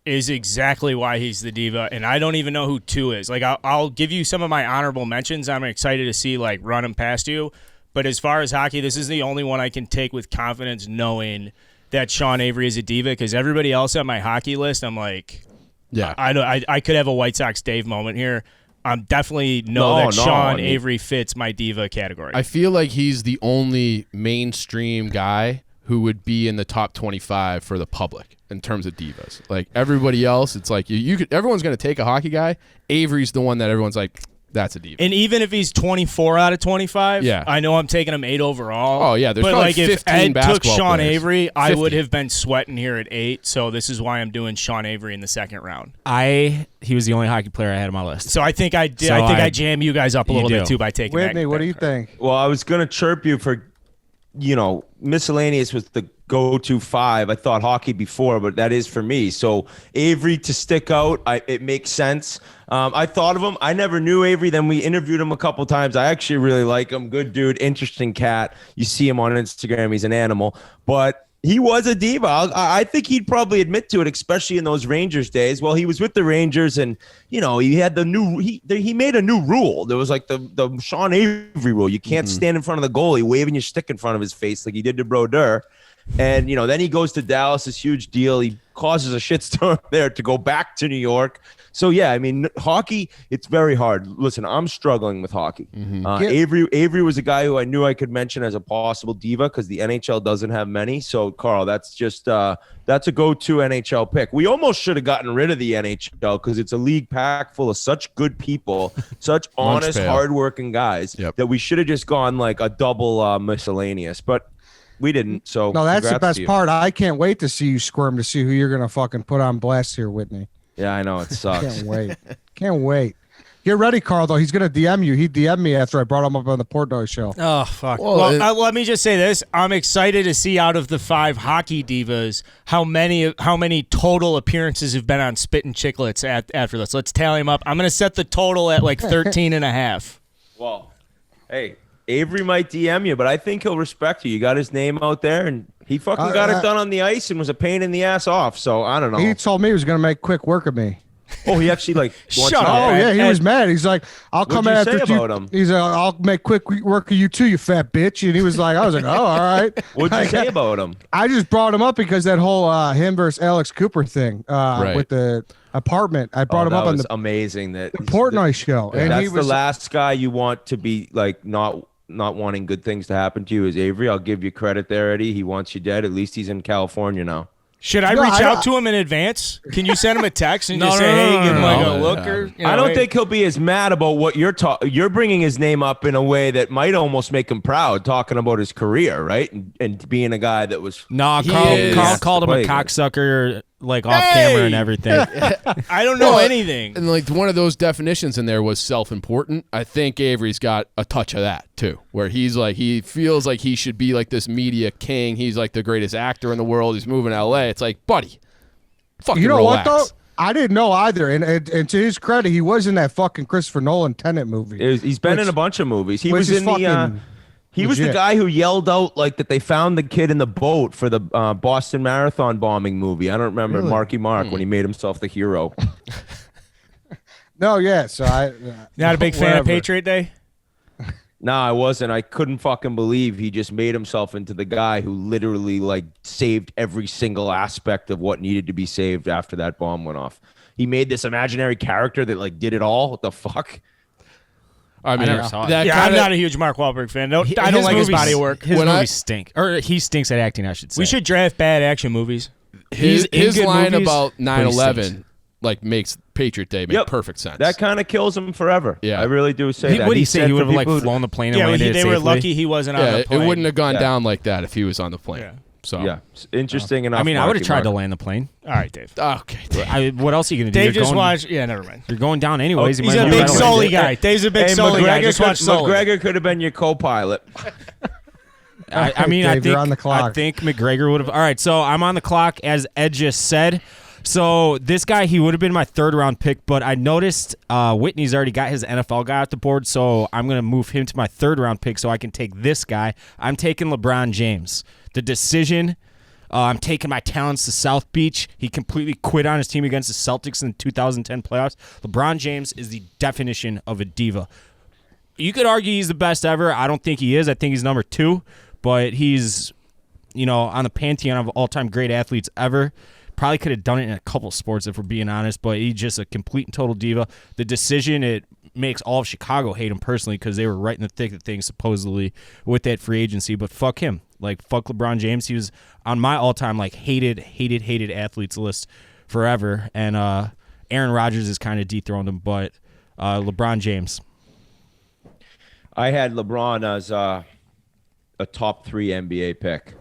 is exactly why he's the diva, and I don't even know who 2 is. Like, I'll give you some of my honorable mentions. I'm excited to see, like, run them past you. But as far as hockey, this is the only one I can take with confidence knowing that Sean Avery is a diva, because everybody else on my hockey list, I'm like, yeah, I could have a White Sox Dave moment here. I'm definitely that Sean Avery fits my diva category. I feel like he's the only mainstream guy who would be in the top 25 for the public in terms of divas. Like everybody else, it's like everyone's going to take a hockey guy. Avery's the one that everyone's like, that's a diva. And even if he's 24 out of 25, yeah. I know I'm taking him 8 overall. Oh, yeah, there's but probably like if 15 Ed took basketball Sean players. Avery, I 50. would have been sweating here at 8, so this is why I'm doing Sean Avery in the second round. He was the only hockey player I had on my list. So I think I did. I think I jam you guys up a little bit too by taking Whitney, that. what do you think? Well, I was going to chirp you for, miscellaneous was the go-to 5. I thought hockey before, but that is for me. So Avery to stick out, it makes sense. I thought of him. I never knew Avery. Then we interviewed him a couple times. I actually really like him. Good dude, interesting cat. You see him on Instagram. He's an animal. But he was a diva. I think he'd probably admit to it, especially in those Rangers days. Well, he was with the Rangers, and he had he made a new rule. There was like the Sean Avery rule. You can't stand in front of the goalie waving your stick in front of his face like he did to Brodeur. And then he goes to Dallas, this huge deal. He causes a shitstorm there to go back to New York. So yeah, I mean, hockey, it's very hard. Listen, I'm struggling with hockey. Avery was a guy who I knew I could mention as a possible diva because the NHL doesn't have many. So Carl, that's just that's a go-to NHL pick. We almost should have gotten rid of the NHL because it's a league packed full of such good people, such honest, hardworking guys that we should have just gone like a double miscellaneous. But we didn't. So no, that's the congrats best to you. part. I can't wait to see you squirm to see who you're gonna fucking put on blast here, Whitney. Yeah, I know it sucks. Can't wait. Get ready, Carl. Though he's gonna DM you. He DM'd me after I brought him up on the Portnoy show. Oh fuck. Well, let me just say this: I'm excited to see out of the 5 hockey divas how many total appearances have been on Spit and Chicklets after this. Let's tally them up. I'm gonna set the total at like 13 and a half. Well, hey. Avery might DM you, but I think he'll respect you. You got his name out there, and he fucking got it done on the ice and was a pain in the ass off. So I don't know. He told me he was going to make quick work of me. Oh, he actually wants Shut you up. to- Oh yeah, he was mad. He's like, "I'll come What'd you after say you." about him? He's like, "I'll make quick work of you too, you fat bitch." And he was like, "I was like, oh, all right." What'd you say about him? I just brought him up because that whole him versus Alex Cooper thing with the apartment. I brought him up on the amazing that Portnoy show, and that's he was the last guy you want to be like not not wanting good things to happen to you is Avery. I'll give you credit there, Eddie. He wants you dead. At least he's in California now. Should I reach out to him in advance? Can you send him a text and just say, hey, give him like a look? Or, I don't think he'll be as mad about what you're bringing his name up in a way that might almost make him proud, talking about his career, right? And being a guy that was... No, Carl called him a cocksucker, like off camera and everything. I don't know anything. And like one of those definitions in there was self-important. I think Avery's got a touch of that too, where he's like, he feels like he should be like this media king. He's like the greatest actor in the world. He's moving to LA. It's like, buddy, fucking relax. What though? I didn't know either. And to his credit, he was in that fucking Christopher Nolan Tenet movie. He's been in a bunch of movies. He was in the... He was the guy who yelled out like that they found the kid in the boat for the Boston Marathon bombing movie. I don't remember Marky Mark when he made himself the hero. No, yeah. So I not a big fan of Patriot Day. No, I wasn't. I couldn't fucking believe he just made himself into the guy who literally like saved every single aspect of what needed to be saved after that bomb went off. He made this imaginary character that like did it all. What the fuck? I mean, never saw it. I'm not a huge Mark Wahlberg fan. I don't like his body work. His movies stink. Or he stinks at acting, I should say. We should draft bad action movies. His line movies, about but he 9/11 stinks. like makes Patriot Day make perfect sense. That kind of kills him forever. Yeah. I really do say that. What did he say? He would have like people flown the plane and Yeah, landed they safely? were lucky he wasn't on the it plane. wouldn't have gone down like that if he was on the plane. Yeah. So Yeah, interesting enough. I mean, I would have Marky tried to Mark. land the plane. All right, Dave. Okay. What else are you going to do? Dave just watched. Yeah, never mind. You're going down anyways. You He's might a as well big try to land Sully it. guy. Dave's a big Hey, Sully guy. Just watch Sully. McGregor could have been your co-pilot. I mean, Dave, I think you're on the clock. I think McGregor would have. All right, so I'm on the clock, as Ed just said. So this guy, he would have been my third round pick, but I noticed Whitney's already got his NFL guy off the board, so I'm going to move him to my third round pick so I can take this guy. I'm taking LeBron James. The decision. I'm taking my talents to South Beach. He completely quit on his team against the Celtics in the 2010 playoffs. LeBron James is the definition of a diva. You could argue he's the best ever. I don't think he is. I think he's number 2, but he's, on the pantheon of all-time great athletes ever. Probably could have done it in a couple sports if we're being honest, but he's just a complete and total diva. The decision, it makes all of Chicago hate him personally because they were right in the thick of things supposedly with that free agency, but fuck him. Like, fuck LeBron James. He was on my all-time, like, hated athletes list forever, and Aaron Rodgers has kind of dethroned him, but LeBron James. I had LeBron as a top 3 NBA pick.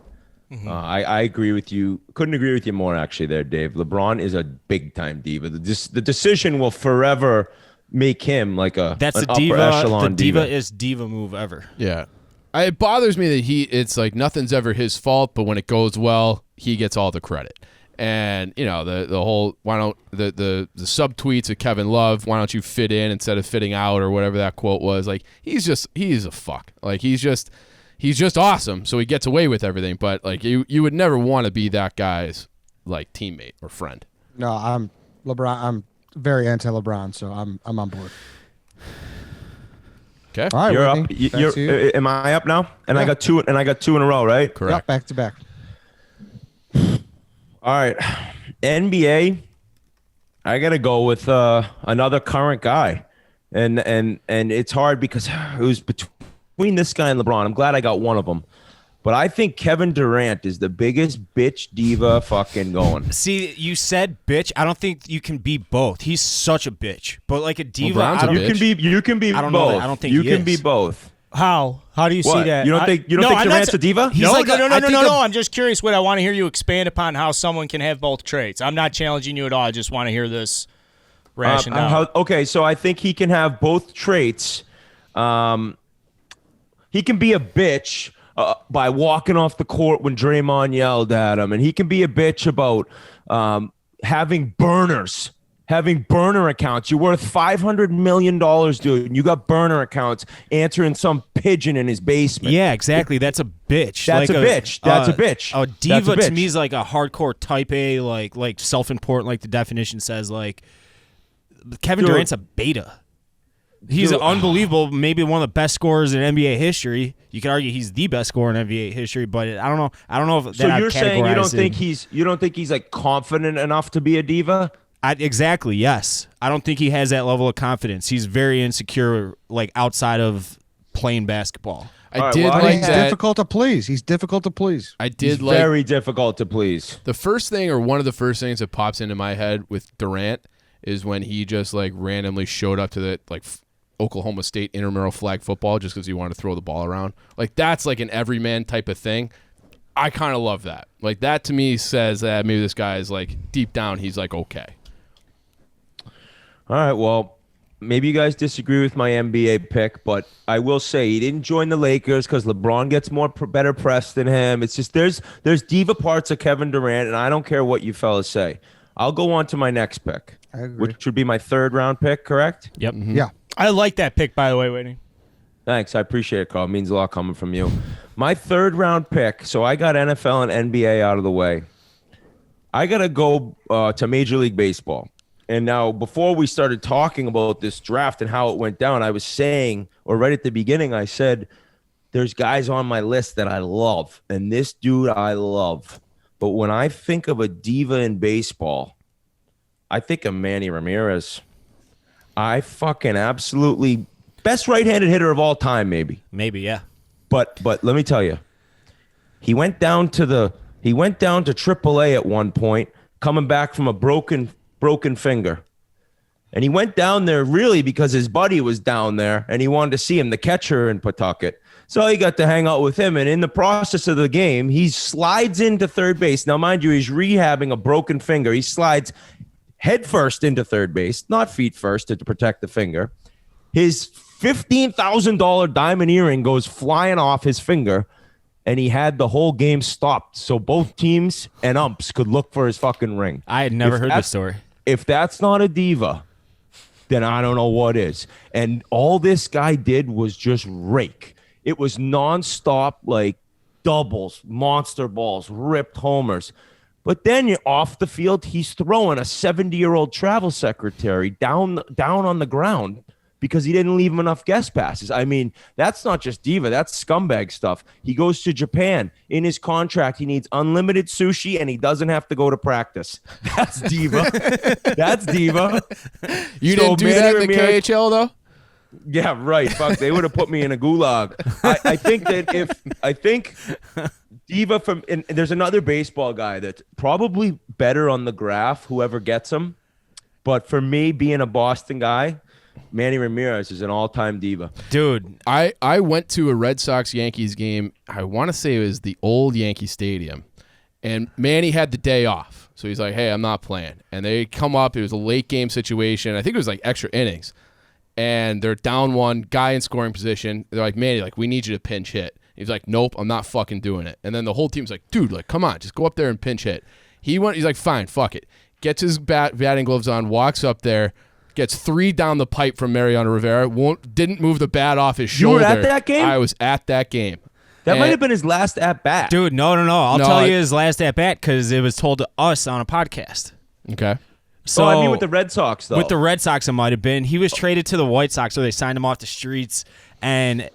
Mm-hmm. I agree with you. Couldn't agree with you more, actually, there, Dave. LeBron is a big-time diva. The decision will forever make him like that's an the diva. upper echelon The diva is diva move ever. Yeah. It bothers me that it's like nothing's ever his fault, but when it goes well, he gets all the credit. And the whole the subtweets of Kevin Love, why don't you fit in instead of fitting out, or whatever that quote was. Like he's a fuck. Like he's just awesome, so he gets away with everything. But like you would never want to be that guy's like teammate or friend. No, I'm LeBron. I'm very anti-LeBron, so I'm on board. Okay. All right, You're Whitney, up. you. Am I up now? And Yeah. I got two in a row, right? Correct. Yep, back to back. All right. NBA, I got to go with another current guy. And it's hard because it was between this guy and LeBron. I'm glad I got one of them. But I think Kevin Durant is the biggest bitch diva fucking going. See, you said bitch. I don't think you can be both. He's such a bitch. But like a diva, LeBron's I a don't, bitch. You can be I don't know both. that. I don't think you he can is. be both. How do you see What? that? You don't think I'm not Durant's a diva? He's No, like no, I think no. I'm just curious. What I want to hear you expand upon how someone can have both traits. I'm not challenging you at all. I just want to hear this rationale. Okay, so I think he can have both traits. He can be a bitch by walking off the court when Draymond yelled at him, and he can be a bitch about having burner accounts. You're worth $500 million, dude, and you got burner accounts answering some pigeon in his basement. Yeah, exactly. That's a bitch. That's like a bitch. That's a bitch. A diva That's a to bitch. me is like a hardcore type A, like self-important, like the definition says. Like Kevin Dude. Durant's a beta. He's Dude. unbelievable. Maybe one of the best scorers in NBA history. You could argue he's the best scorer in NBA history, but I don't know. I don't know if that So I'd you're saying you don't categorize think he's like confident enough to be a diva? Exactly, yes. I don't think he has that level of confidence. He's very insecure, like outside of playing basketball. I All right, did well, like He's that. difficult to please. He's difficult to please. I He's did like very difficult to please. the first thing, or one of the first things that pops into my head with Durant is when he just like randomly showed up to the Oklahoma State intramural flag football just because he wanted to throw the ball around. Like that's like an everyman type of thing. I kind of love that. Like that to me says that maybe this guy is like deep down he's like okay. All right, well, maybe you guys disagree with my NBA pick, but I will say he didn't join the Lakers because LeBron gets better press than him. It's just there's diva parts of Kevin Durant, and I don't care what you fellas say. I'll go on to my next pick, I agree. which would be my 3rd round pick, correct? Yep. Yeah. I like that pick, by the way, Whitney. Thanks, I appreciate it, Carl. It means a lot coming from you. My 3rd round pick, so I got NFL and NBA out of the way. I got to go to Major League Baseball. And now, before we started talking about this draft and how it went down, I was saying, or right at the beginning, I said, there's guys on my list that I love. And this dude I love. But when I think of a diva in baseball, I think of Manny Ramirez. I fucking absolutely best right-handed hitter of all time, maybe. Maybe, yeah. But let me tell you, he went down to AAA at one point, coming back from a broken finger. And he went down there really because his buddy was down there and he wanted to see him, the catcher in Pawtucket. So he got to hang out with him. And in the process of the game, he slides into third base. Now, mind you, he's rehabbing a broken finger. He slides head first into third base, not feet first to protect the finger. His $15,000 diamond earring goes flying off his finger. And he had the whole game stopped so both teams and umps could look for his fucking ring. I had never heard this story. If that's not a diva, then I don't know what is. And all this guy did was just rake. It was nonstop, like doubles, monster balls, ripped homers. But then you're off the field, he's throwing a 70-year-old travel secretary down on the ground because he didn't leave him enough guest passes. I mean, that's not just diva. That's scumbag stuff. He goes to Japan. In his contract, he needs unlimited sushi, and he doesn't have to go to practice. That's diva. That's diva. You So didn't do Manny that in the Ramirez- KHL though? Yeah, right. Fuck, they would have put me in a gulag. I think diva from and there's another baseball guy that's probably better on the graph, whoever gets him. But for me, being a Boston guy, Manny Ramirez is an all-time diva. Dude, I went to a Red Sox-Yankees game. I want to say it was the old Yankee Stadium. And Manny had the day off. So he's like, hey, I'm not playing. And they come up. It was a late game situation. I think it was like extra innings. And they're down one, guy in scoring position. They're like, Manny, like, we need you to pinch hit. He's like, nope, I'm not fucking doing it. And then the whole team's like, dude, like, come on, just go up there and pinch hit. He's like, fine, fuck it. Gets his batting gloves on, walks up there, gets 3 down the pipe from Mariano Rivera. Didn't move the bat off his You were shoulder. at that game? I was at that game. That might have been his last at-bat. dude, no. I'll No, tell I- you his last at-bat because it was told to us on a podcast. Okay. So I mean with the Red Sox, though. With the Red Sox, it might have been. He was traded to the White Sox, so they signed him off the streets. And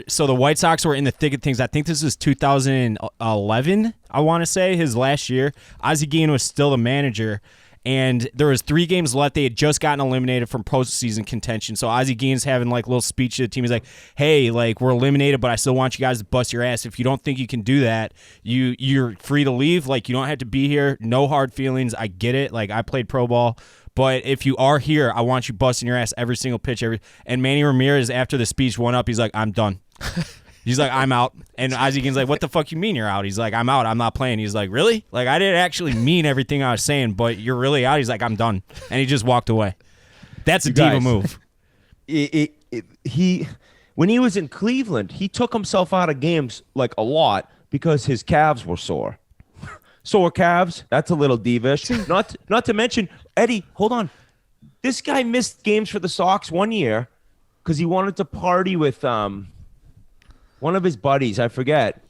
so the White Sox were in the thick of things. I think this was 2011, I want to say, his last year. Ozzie Guillen was still the manager. And there was 3 games left. They had just gotten eliminated from postseason contention. So Ozzie Guillen's having like a little speech to the team. He's like, hey, like, we're eliminated, but I still want you guys to bust your ass. If you don't think you can do that, you're free to leave. Like, you don't have to be here. No hard feelings. I get it. Like, I played pro ball. But if you are here, I want you busting your ass every single pitch. And Manny Ramirez, after the speech went up, he's like, I'm done. He's like, I'm out. And Ozzie Guillen's like, what the fuck you mean you're out? He's like, I'm out. I'm not playing. He's like, really? Like, I didn't actually mean everything I was saying, but you're really out? He's like, I'm done. And he just walked away. That's a You diva guys. move. When he was in Cleveland, he took himself out of games like a lot because his calves were sore. Sore calves, that's a little divish. Not to mention, Eddie, hold on. This guy missed games for the Sox one year because he wanted to party with one of his buddies. I forget.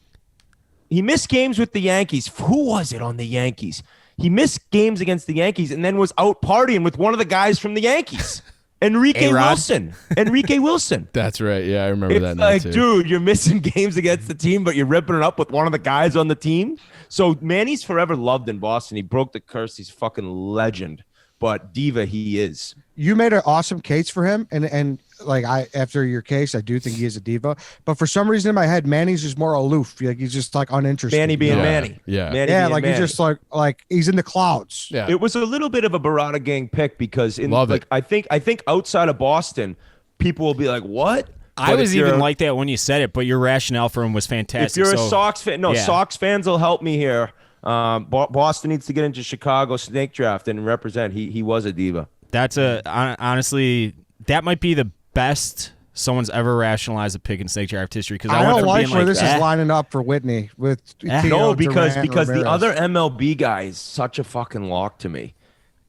He missed games with the Yankees. Who was it on the Yankees? He missed games against the Yankees and then was out partying with one of the guys from the Yankees. Enrique A-Rod? Wilson. Enrique Wilson. That's right. Yeah, I remember It's that now like, too. dude, you're missing games against the team, but you're ripping it up with one of the guys on the team. So Manny's forever loved in Boston. He broke the curse. He's fucking legend. But diva, he is. You made an awesome case for him, and like after your case, I do think he is a diva. But for some reason in my head, Manny's just more aloof. Like he's just like uninterested. Manny being Yeah. Manny. Yeah. Manny Yeah, being like Manny. he's just like he's in the clouds. Yeah. It was a little bit of a Barada gang pick because Love it. I think outside of Boston, people will be like, "What?" I But was if you're- even like that when you said it, but your rationale for him was if fantastic. you're a So- Sox fan, yeah. Sox fans will help me here. Boston needs to get into Chicago snake draft and represent. He was a diva. That's honestly, that might be the best someone's ever rationalized a pick in snake draft history. Because I went don't from like being where this "Eh." is lining up for Whitney with Theo No, because Durant, the Ramirez. other MLB guy is such a fucking lock to me.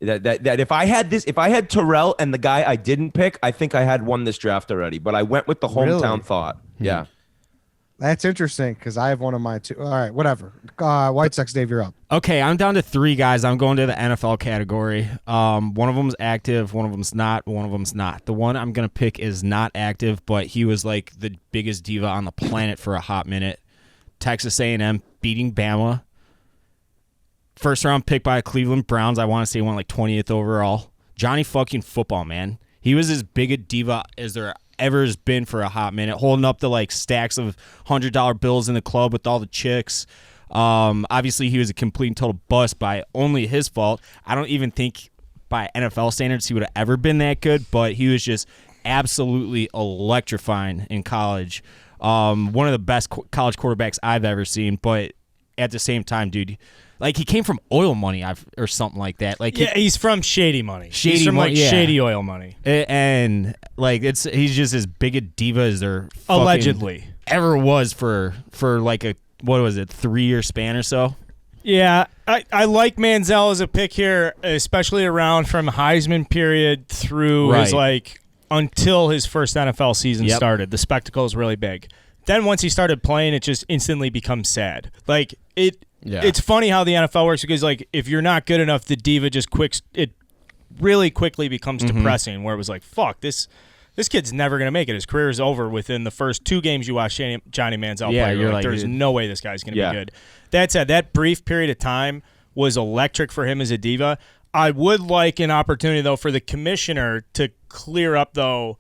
That if I had Terrell and the guy I didn't pick, I think I had won this draft already. But I went with the hometown Really? thought. Yeah. That's interesting because I have one of mine too. All right, whatever. White Sox, Dave, you're up. Okay, I'm down to 3 guys. I'm going to the NFL category. One of them's active, one of them's not, one of them's not. The one I'm going to pick is not active, but he was like the biggest diva on the planet for a hot minute. Texas A&M beating Bama. First round pick by Cleveland Browns. I want to say he went like 20th overall. Johnny fucking Football, man. He was as big a diva as there ever has been for a hot minute, holding up the like stacks of $100 bills in the club with all the chicks. Obviously, he was a complete and total bust by only his fault. I don't even think by NFL standards he would have ever been that good, but he was just absolutely electrifying in college. One of the best college quarterbacks I've ever seen, but at the same time, dude, like he came from oil money or something like that. Like Yeah, he's from shady money. Shady he's from money, like yeah. shady oil money. and like he's just as big a diva as there fucking Allegedly. ever was for like a, what was it, 3-year span or so. Yeah, I like Manziel as a pick here, especially around from Heisman period through his Right. like until his first NFL season Yep. started. The spectacle is really big. Then once he started playing, it just instantly becomes sad. Like it. Yeah. It's funny how the NFL works because like if you're not good enough, the diva just it really quickly becomes depressing. Where it was like, fuck this kid's never gonna make it. His career is over within the first 2 games you watch Johnny Manziel Yeah, play. you're like, there's dude. no way this guy's gonna Yeah. be good. That said, that brief period of time was electric for him as a diva. I would like an opportunity though for the commissioner to clear up though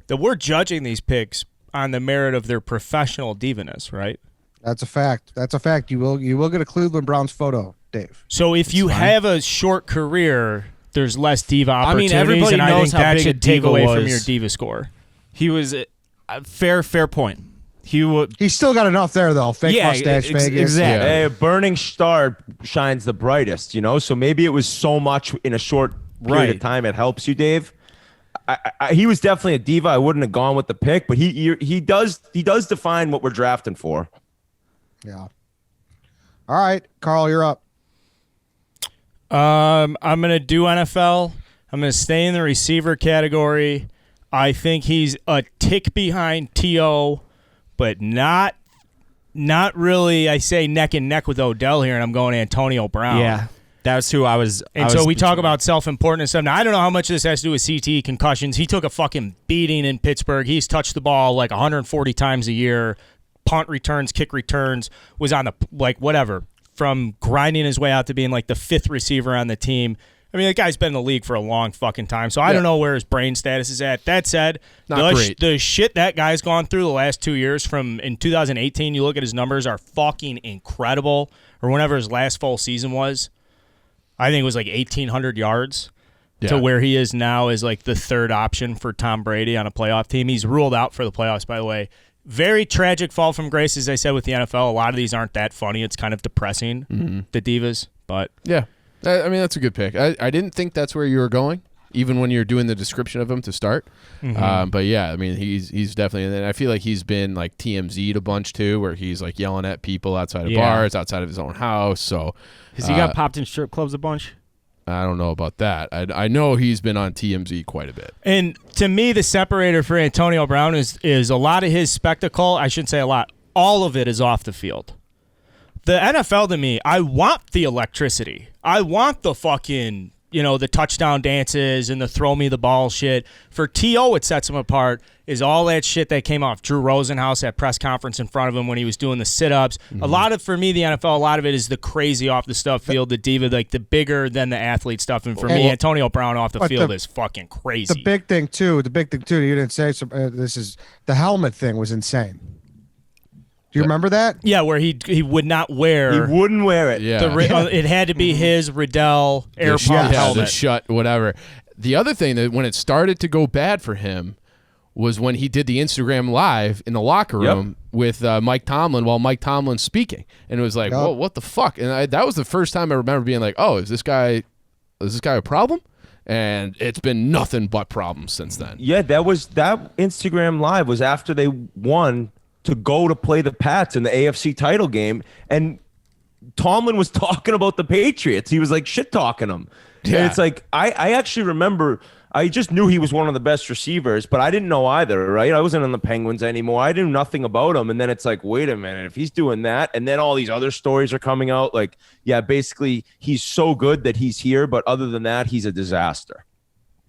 that we're judging these picks on the merit of their professional divaness, right? That's a fact. That's a fact. You will get a Cleveland Browns photo, Dave. So if you have a short career, there's less diva I mean, opportunities, everybody and I knows think how that big a should take diva away was. from your diva score. He was a fair point. He would. He's still got enough there though. Fake Yeah, mustache, Vegas. exactly. Hey, a burning star shines the brightest, So maybe it was so much in a short period of Right. time it helps you, Dave. He was definitely a diva. I wouldn't have gone with the pick, but he does define what we're drafting for. Yeah. All right, Carl, you're up. I'm gonna do NFL. I'm gonna stay in the receiver category. I think he's a tick behind T.O., but not really. I say neck and neck with Odell here, and I'm going Antonio Brown. Yeah, that's who I was. And I so was we talk between. about self-importance and stuff. Now, I don't know how much of this has to do with CTE, concussions. He took a fucking beating in Pittsburgh. He's touched the ball like 140 times a year. Punt returns, kick returns, was on the, like, whatever, from grinding his way out to being like the 5th receiver on the team. I mean, the guy's been in the league for a long fucking time, so I don't know where his brain status is at. That said, Not great. the shit that guy's gone through the last 2 years from in 2018, you look at his numbers, are fucking incredible, or whenever his last full season was. I think it was like 1,800 yards to where he is now is like the 3rd option for Tom Brady on a playoff team. He's ruled out for the playoffs, by the way. Very tragic fall from grace, as I said, with the NFL. A lot of these aren't that funny. It's kind of depressing, the divas. But Yeah. I mean, that's a good pick. I didn't think that's where you were going, even when you're doing the description of him to start. But yeah, I mean, he's definitely, and I feel like he's been like TMZ'd a bunch too, where he's like yelling at people outside of bars, outside of his own house. So Has he got popped in strip clubs a bunch? I don't know about that. I know he's been on TMZ quite a bit. And to me, the separator for Antonio Brown is a lot of his spectacle. I shouldn't say a lot. All of it is off the field. The NFL, to me, I want the electricity. I want the fucking the touchdown dances and the throw me the ball shit. For T.O., what sets him apart is all that shit that came off Drew Rosenhaus at press conference in front of him when he was doing the sit-ups. A lot of, for me, the NFL, a lot of it is the crazy off the stuff field, the diva, like the bigger than the athlete stuff. And for me, Antonio Brown off the field is fucking crazy. The big thing too, you didn't say, this is the helmet thing was insane. Do you remember that? Yeah, where he would not wear. He wouldn't wear it. Yeah. It had to be his Riddell air pump the helmet. shut, whatever. The other thing that when it started to go bad for him was when he did the Instagram live in the locker room with Mike Tomlin while Mike Tomlin's speaking, and it was like, whoa, what the fuck? And that was the first time I remember being like, oh, is this guy a problem? And it's been nothing but problems since then. Yeah, that Instagram live was after they won to go to play the Pats in the AFC title game, and Tomlin was talking about the Patriots. He was like shit talking them. Yeah. And it's like I actually remember. I just knew he was one of the best receivers, but I didn't know either, right? I wasn't on the Penguins anymore. I knew nothing about him. And then it's like, wait a minute, if he's doing that, and then all these other stories are coming out, like, yeah, basically he's so good that he's here, but other than that, he's a disaster.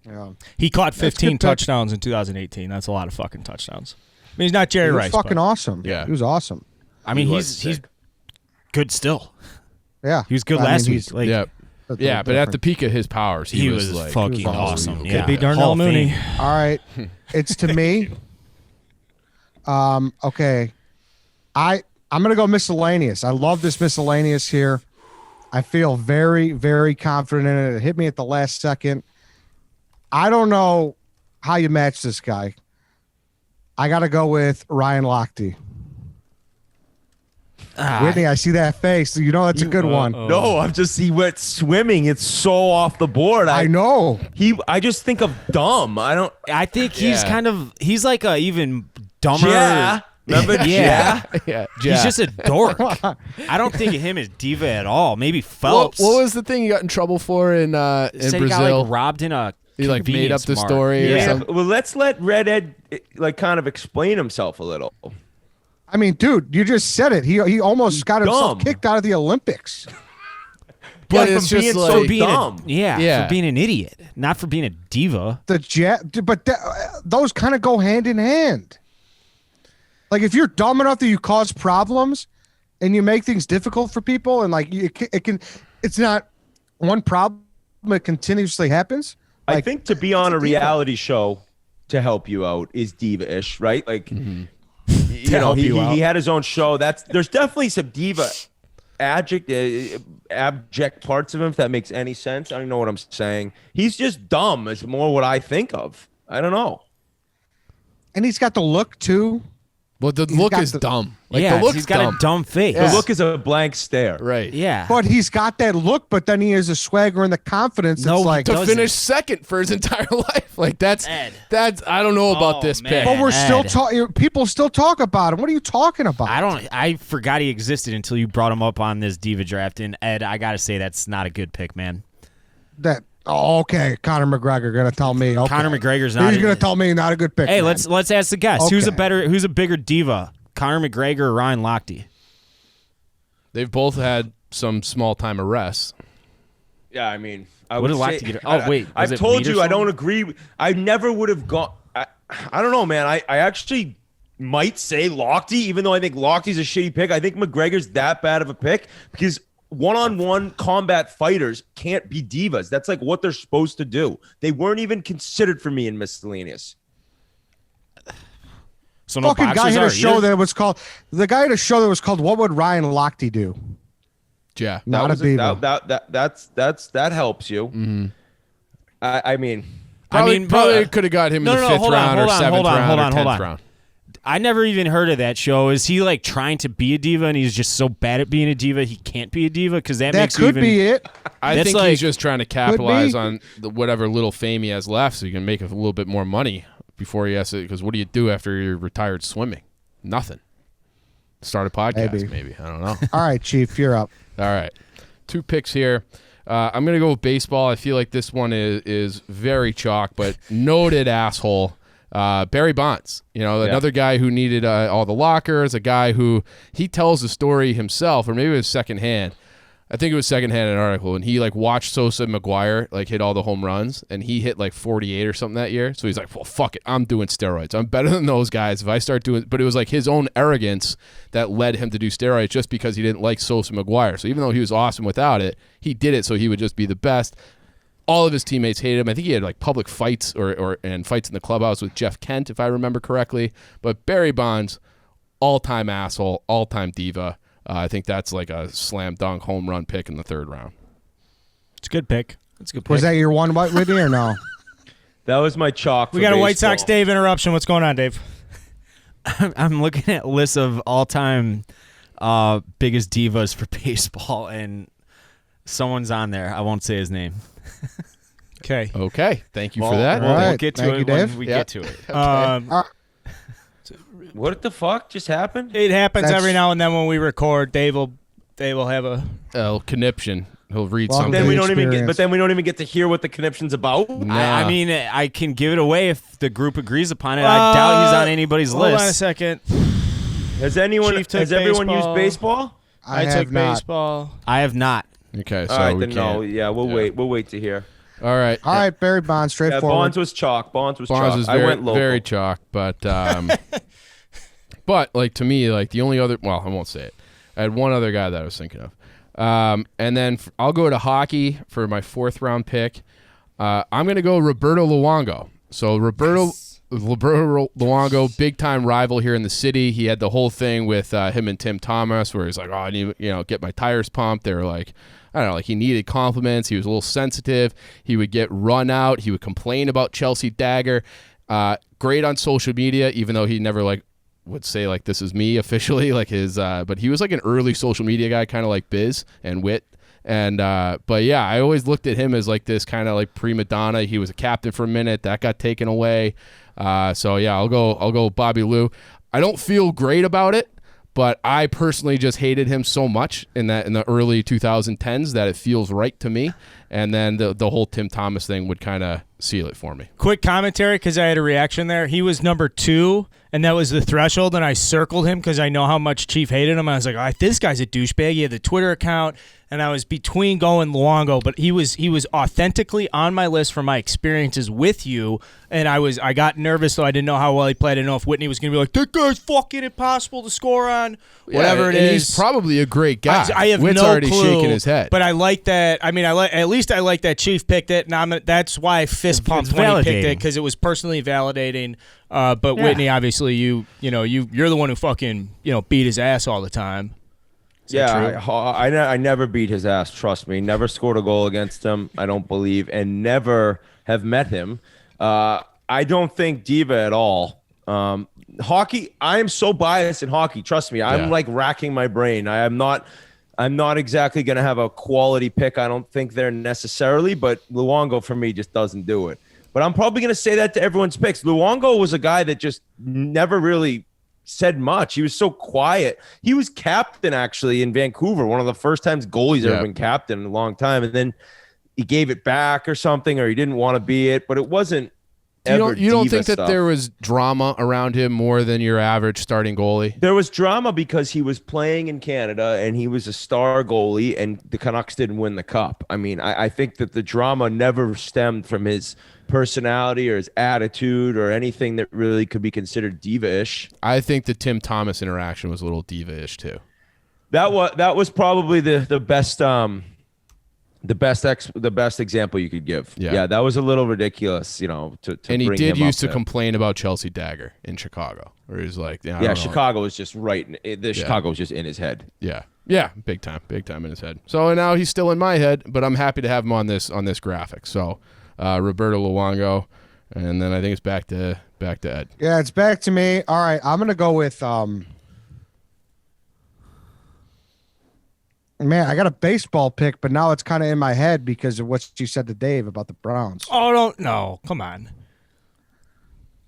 Yeah. He caught 15 touchdowns in 2018. That's a lot of fucking touchdowns. I mean, he's not Jerry Rice. He was fucking awesome. Yeah. He was awesome. I mean, he's good still. Yeah. He was good last week. Like, yeah, but at the peak of his powers, he was like fucking awesome. Yeah. Could be Darnell Mooney. All right. It's to me. Okay. I'm going to go miscellaneous. I love this miscellaneous here. I feel very, very confident in it. It hit me at the last second. I don't know how you match this guy. I got to go with Ryan Lochte. Whitney, I see that face. You know that's a good one. No, he went swimming. It's so off the board. I know. I just think of dumb. I think he's like a even dumber. Yeah. Remember? Yeah. yeah. He's just a dork. I don't think of him as diva at all. Maybe Phelps. What was the thing he got in trouble for in Said Brazil? He got like robbed in a. He like made up the mart. story or Yeah. something. Well, let's let Red Ed like kind of explain himself a little. I mean, dude, you just said it. He almost got himself dumb. kicked out of the Olympics. But Yeah, it's from just being like so For being dumb. for being an idiot, not for being a diva. Those kind of go hand in hand. Like if you're dumb enough that you cause problems and you make things difficult for people, and like it's not one problem, it continuously happens. I Like, think to be on a reality show to help you out is diva-ish, right? Like, you know, he had his own show. There's definitely some diva abject parts of him, if that makes any sense. I don't know what I'm saying. He's just dumb is more what I think of. I don't know. and he's got the look too. Well, the look is dumb. Like yeah, the look's he's got dumb. a dumb face. The look is a blank stare. Right. Yeah. But he's got that look, but then he has a swagger and the confidence. No, it's like, he To doesn't. finish second for his entire life. Like that's Ed. I don't know about Oh, this man. pick. but we're still Ed. talking. People still talk about him. What are you talking about? I forgot he existed until you brought him up on this diva draft. And Ed, I gotta say that's not a good pick, man. That. Oh, okay. Conor McGregor gonna tell me. Okay. Conor McGregor's not. He's gonna tell me not a good pick. Hey, man. let's ask the guest. Who's Okay. a bigger diva, Conor McGregor or Ryan Lochte? They've both had some small time arrests. Yeah, I mean, What did Lochte get? Oh, wait, was I've it told weed or you I don't something? agree. I never would have gone. I don't know, man. I actually might say Lochte, even though I think Lochte's a shitty pick. I think McGregor's that bad of a pick because one-on-one combat fighters can't be divas. That's like what they're supposed to do. They weren't even considered for me in miscellaneous. So no fucking guy boxers had are a show either? that was called. The guy had a show that was called "What Would Ryan Lochte Do?" Yeah. Not a diva. That helps you. Mm-hmm. I mean, Probably could have got him in the fifth round or seventh round or 10th round. I never even heard of that show. Is he like trying to be a diva and he's just so bad at being a diva he can't be a diva? Because that makes you could even, be it. I That's think like- he's just trying to capitalize be. on whatever little fame he has left so he can make a little bit more money before he has to. Because what do you do after you're retired swimming? Nothing. Start a podcast, maybe. I don't know. All right, Chief, you're up. All right. 2 picks here. I'm going to go with baseball. I feel like this one is very chalk, but noted asshole. Barry Bonds, another guy who needed all the lockers, a guy who he tells the story himself, or maybe it was secondhand, I think it was secondhand an article, and he like watched Sosa and McGuire like hit all the home runs, and he hit like 48 or something that year. So he's like, well, fuck it, I'm doing steroids. I'm better than those guys if I start doing. But it was like his own arrogance that led him to do steroids just because he didn't like Sosa and McGuire. So even though he was awesome without it, he did it so he would just be the best. All of his teammates hated him. I think he had like public fights and fights in the clubhouse with Jeff Kent, if I remember correctly. But Barry Bonds, all-time asshole, all-time diva. I think that's like a slam dunk home run pick in the 3rd round. It's a good pick. It's a good pick. Was that your one, Whitney, or no? That was my chalk. We got a White Sox Dave interruption. What's going on, Dave? I'm looking at lists of all-time biggest divas for baseball, and someone's on there. I won't say his name. Okay. Okay. Thank you for that. All right. We'll get to Thank it you, Dave. when we get to it. What the fuck just happened? It happens That's- every now and then when we record. Dave will have a. Conniption. He'll read Welcome something. Then we don't even experience. get. But then we don't even get to hear what the conniption's about. I mean, I can give it away if the group agrees upon it. I doubt he's on anybody's Hold on a list. second. Has anyone? Chief took Has everyone baseball. used baseball? I took have not. baseball. I have not. Okay, so All right, we then can't. no. Yeah, we'll wait. We'll wait to hear. All right. All right, Barry Bonds, Yeah, straightforward. Bonds was chalk. Bonds was Bonds chalk. was I very, went local. very chalk, but but like to me, like the only other, well, I won't say it. I had one other guy that I was thinking of, and then I'll go to hockey for my 4th round pick. I'm gonna go Roberto Luongo. So Roberto Luongo, big time rival here in the city. He had the whole thing with him and Tim Thomas, where he's like, "Oh, I need get my tires pumped." They were like, I don't know, like he needed compliments. He was a little sensitive. He would get run out. He would complain about Chelsea Dagger. Great on social media, even though he never like would say like this is me officially, like his. But he was like an early social media guy, kind of like Biz and Wit. And but yeah, I always looked at him as like this kind of like prima donna. He was a captain for a minute. That got taken away. So yeah, I'll go Bobby Lou. I don't feel great about it, but I personally just hated him so much in the early 2010s that it feels right to me. And then the whole Tim Thomas thing would kind of seal it for me. Quick commentary because I had a reaction there. He was number 2, and that was the threshold, and I circled him because I know how much Chief hated him. I was like, oh, this guy's a douchebag. He had the Twitter account, and I was between going Luongo, but he was authentically on my list for my experiences with you, and I got nervous, so I didn't know how well he played. I didn't know if Whitney was going to be like, that guy's fucking impossible to score on, whatever it and is. He's probably a great guy. I have Witt's no already clue, shaking his head. but I like that. I mean, at least I like that Chief picked it, and that's why I fist pumped It's when he picked validating. it because it was personally validating. But Whitney, obviously, you're the one who fucking beat his ass all the time. Yeah, I never beat his ass. Trust me. Never scored a goal against him. I don't believe, and never have met him. I don't think diva at all. Hockey. I am so biased in hockey. Trust me. I'm like racking my brain. I'm not exactly going to have a quality pick. I don't think there necessarily, but Luongo for me just doesn't do it. But I'm probably going to say that to everyone's picks. Luongo was a guy that just never really said much. He was so quiet. He was captain actually in Vancouver, one of the first times goalies ever been captain in a long time. And then he gave it back or something, or he didn't want to be it. But it wasn't. You don't diva think that stuff. there was drama around him more than your average starting goalie? There was drama because he was playing in Canada and he was a star goalie, and the Canucks didn't win the cup. I mean, I think that the drama never stemmed from his personality or his attitude or anything that really could be considered diva-ish. I think the Tim Thomas interaction was a little diva-ish too. That was probably the best the best example you could give. Yeah, that was a little ridiculous, to and he bring did him used up to there. complain about Chelsea Dagger in Chicago, where he's like, I don't know. Chicago was just right. Chicago was just in his head. Yeah, big time in his head. So now he's still in my head, but I'm happy to have him on this graphic. So Roberto Luongo, and then I think it's back to Ed. Yeah, it's back to me. All right, I'm gonna go with Man, I got a baseball pick, but now it's kind of in my head because of what you said to Dave about the Browns. Oh, no, come on.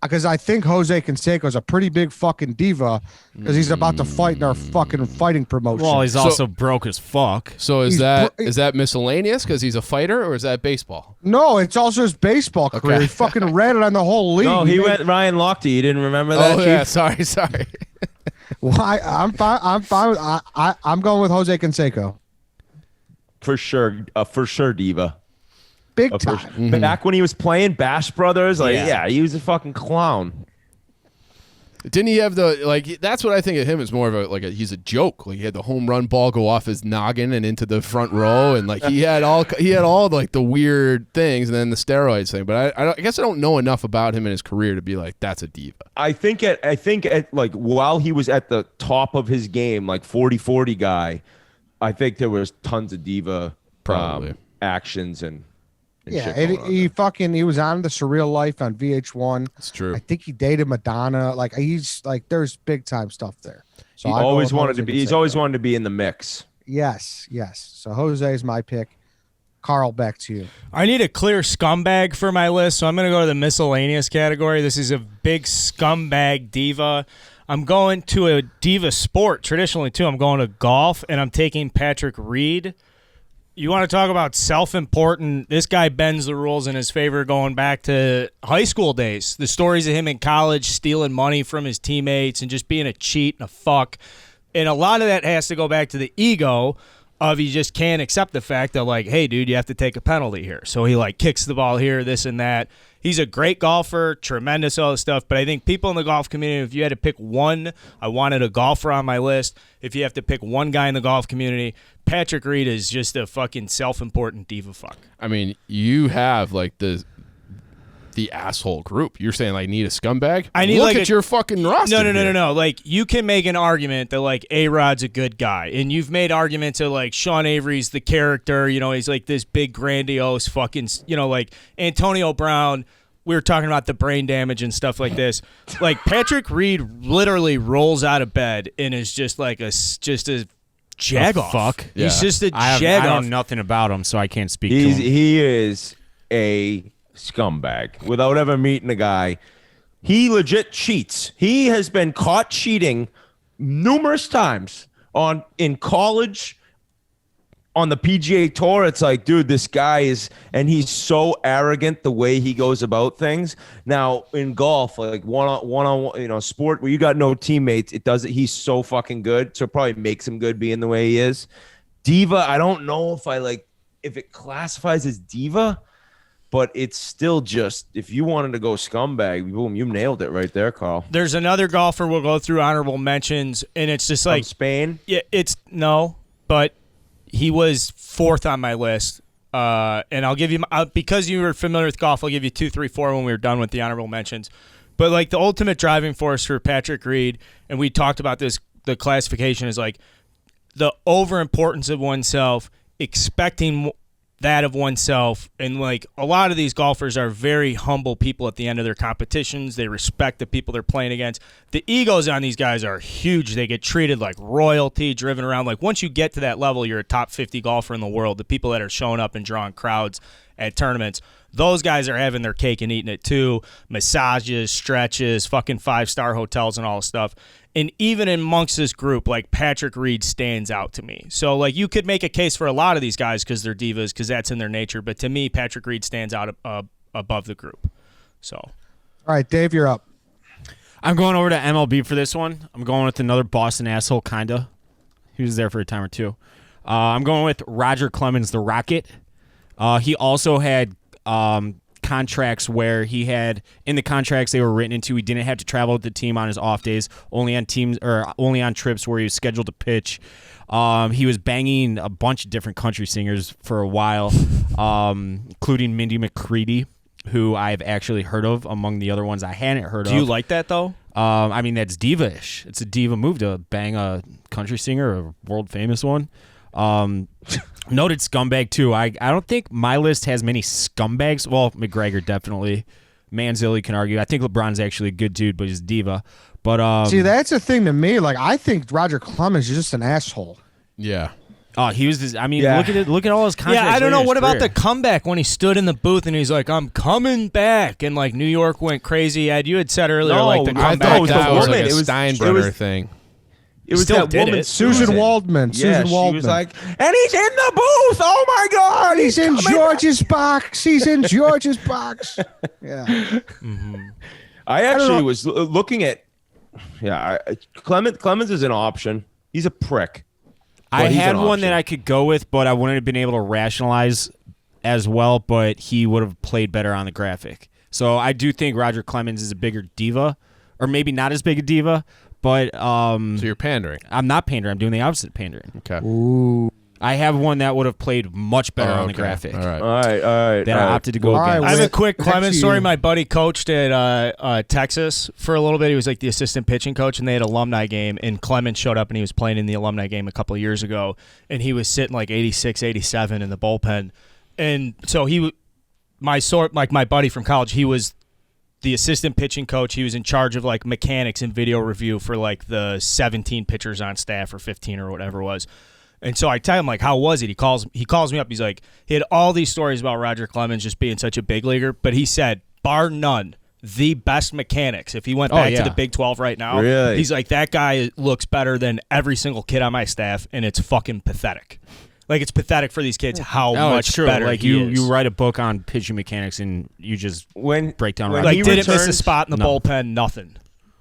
Because I think Jose Canseco is a pretty big fucking diva because he's about to fight in our fucking fighting promotion. Well, he's also broke as fuck. So is He's that miscellaneous because he's a fighter, or is that baseball? No, it's also his baseball career. He fucking ran it on the whole league. No, he went Ryan Lochte. You didn't remember that? Oh Chief? yeah, sorry. Well, I'm fine. I'm fine. I'm going with Jose Canseco. for sure diva. Big For time. sure. Back when he was playing Bash Brothers, like Yeah. yeah, he was a fucking clown. Didn't he have the like? That's what I think of him as more of he's a joke. Like he had the home run ball go off his noggin and into the front row, and like he had all like the weird things, and then the steroids thing. But I guess I don't know enough about him in his career to be like that's a diva. I think at like while he was at the top of his game, like 40-40 guy, I think there was tons of diva Probably. actions and Yeah, shit going on he was on The Surreal Life on VH1. It's true. I think he dated Madonna. Like he's like, there's big time stuff there. So He I go always with wanted Jose to be. He's Canseco. always wanted to be in the mix. Yes. So Jose is my pick. Carl, back to you. I need a clear scumbag for my list, so I'm going to go to the miscellaneous category. This is a big scumbag diva. I'm going to a diva sport traditionally, too. I'm going to golf, and I'm taking Patrick Reed. You want to talk about self-important? This guy bends the rules in his favor going back to high school days. The stories of him in college stealing money from his teammates and just being a cheat and a fuck. And a lot of that has to go back to the ego of he just can't accept the fact that, like, hey, dude, you have to take a penalty here. So he, like, kicks the ball here, this and that. He's a great golfer, tremendous, all this stuff. But I think people in the golf community, if you had to pick one, I wanted a golfer on my list. If you have to pick one guy in the golf community, Patrick Reed is just a fucking self-important diva fuck. I mean, you have like the asshole group. You're saying like need a scumbag? I need look like at your fucking roster. No. Like you can make an argument that like A-Rod's a good guy, and you've made arguments that like Sean Avery's the character. You know, he's like this big grandiose fucking. You know, like Antonio Brown. We were talking about the brain damage and stuff like this. Like Patrick Reed literally rolls out of bed and is just like a jagoff. Fuck. Yeah. He's just a I jagoff. know nothing about him, so I can't speak to him. He is a scumbag without ever meeting a guy. He legit cheats. He has been caught cheating numerous times in college, on the PGA Tour. It's like, dude, this guy is, and he's so arrogant the way he goes about things. Now in golf, like one-on-one, sport where you got no teammates, he's so fucking good. So it probably makes him good being the way he is. Diva, I don't know if it classifies as diva, but it's still just, if you wanted to go scumbag, boom, you nailed it right there, Carl. There's another golfer we'll go through honorable mentions, and it's just From like Spain. Yeah, but he was fourth on my list. And I'll give you, because you were familiar with golf, I'll give you 2, 3, 4 when we were done with the honorable mentions. But like the ultimate driving force for Patrick Reed, and we talked about this, the classification is like the overimportance of oneself, expecting that of oneself. And like a lot of these golfers are very humble people at the end of their competitions. They respect the people they're playing against. The egos on these guys are huge. They get treated like royalty, driven around. Like once you get to that level, you're a top 50 golfer in the world. The people that are showing up and drawing crowds at tournaments, those guys are having their cake and eating it too. Massages, stretches, fucking 5-star hotels and all this stuff. And even amongst this group, like Patrick Reed stands out to me. So like you could make a case for a lot of these guys because they're divas, because that's in their nature. But to me, Patrick Reed stands out above the group. So, All right, Dave, you're up. I'm going over to MLB for this one. I'm going with another Boston asshole, kinda. He was there for a time or two. I'm going with Roger Clemens, the Rocket. He also had contracts where he had, in the contracts they were written into, he didn't have to travel with the team on his off days, only on trips where he was scheduled to pitch. He was banging a bunch of different country singers for a while, including Mindy McCready, who I've actually heard of among the other ones I hadn't heard of. do you like that though? I mean, that's diva-ish. It's a diva move to bang a country singer, a world famous one. Noted scumbag too. I don't think my list has many scumbags. Well, McGregor definitely. Manziel can argue. I think LeBron's actually a good dude, but he's a diva. But See, that's a thing to me. Like, I think Roger Clemens is just an asshole. Yeah. he was. I mean, Yeah. look at all his contracts. Yeah, I don't later know. in What his about the career. comeback when he stood in the booth and he's like, "I'm coming back," and like New York went crazy. Ed, you had said earlier, No, like the I I comeback. thought was that the was woman. like a It was- Steinbrenner it was- thing. It was Still that did woman, it. Susan Susan. Waldman. Yeah, Susan Waldman. she was like, and he's in the booth. Oh my God, he's in coming George's box. He's in George's box. Yeah. I don't actually know. was looking at. Yeah, Clemens is an option. He's a prick. I he's had an one that option. I could go with, but I wouldn't have been able to rationalize as well, but he would have played better on the graphic. So I do think Roger Clemens is a bigger diva, or maybe not as big a diva, but So you're pandering. I'm not pandering. I'm doing the opposite of pandering. Okay. Ooh. I have one that would have played much better on the Okay. graphic. All right. All right. That I opted to go All right, against. I have a Wait, quick back to Clemens story. you. My buddy coached at Texas for a little bit. He was like the assistant pitching coach, and they had an alumni game, and Clemens showed up, and he was playing in the alumni game a couple of years ago, and he was sitting like 86, 87 in the bullpen. And so my buddy from college, he was the assistant pitching coach. He was in charge of like mechanics and video review for like the 17 pitchers on staff or 15 or whatever it was. And so I tell him, like, how was it? He calls me up. He's like, he had all these stories about Roger Clemens just being such a big leaguer, but he said, bar none, the best mechanics. If he went back yeah. to the Big 12 right now, Really? he's like, that guy looks better than every single kid on my staff, and it's fucking pathetic. Like, it's pathetic for these kids how No, much it's true. better Like he is. you write a book on pitching mechanics and you just When break down. when Roger like, he didn't miss a returned- spot in the No. bullpen, nothing.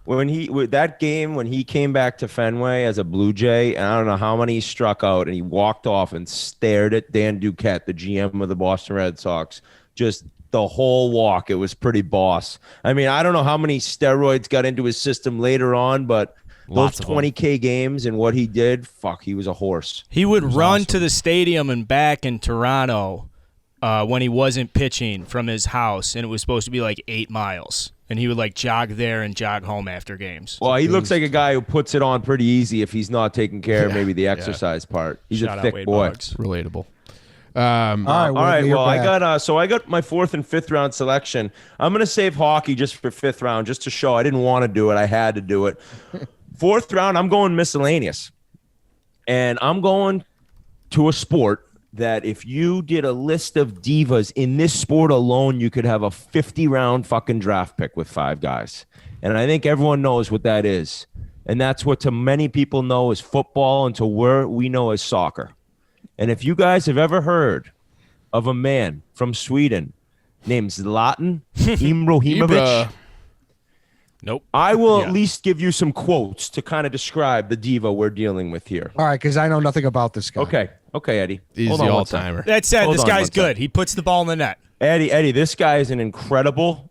with that game when he came back to Fenway as a Blue Jay, and I don't know how many he struck out, and he walked off and stared at Dan Duquette, the GM of the Boston Red Sox, just the whole walk. It was pretty boss. I mean, I don't know how many steroids got into his system later on, but Lots those of them. 20K games and what he did, fuck, he was a horse. He would run to the stadium and back in Toronto when he wasn't pitching from his house, and it was supposed to be like 8 miles. And he would like jog there and jog home after games. Well, he looks like a guy who puts it on pretty easy if he's not taking care of maybe the exercise part. He's Shout a out thick Wade boy. Boggs. Relatable. All right. All right. Whitney, you're Well, I back. got my 4th and 5th round selection. I'm gonna save hockey just for 5th round, just to show I didn't want to do it. I had to do it. 4th round, I'm going miscellaneous, and I'm going to a sport that if you did a list of divas in this sport alone, you could have a 50-round fucking draft pick with 5 guys. And I think everyone knows what that is. And that's what to many people know is football, and to where we know as soccer. And if you guys have ever heard of a man from Sweden named Zlatan Ibrahimovic, Ibra. Nope. I will at least give you some quotes to kind of describe the diva we're dealing with here. All right, because I know nothing about this guy. Okay, Eddie. He's Hold the on one all-timer. That said, Hold this on guy's one good. sec. He puts the ball in the net. Eddie, this guy is an incredible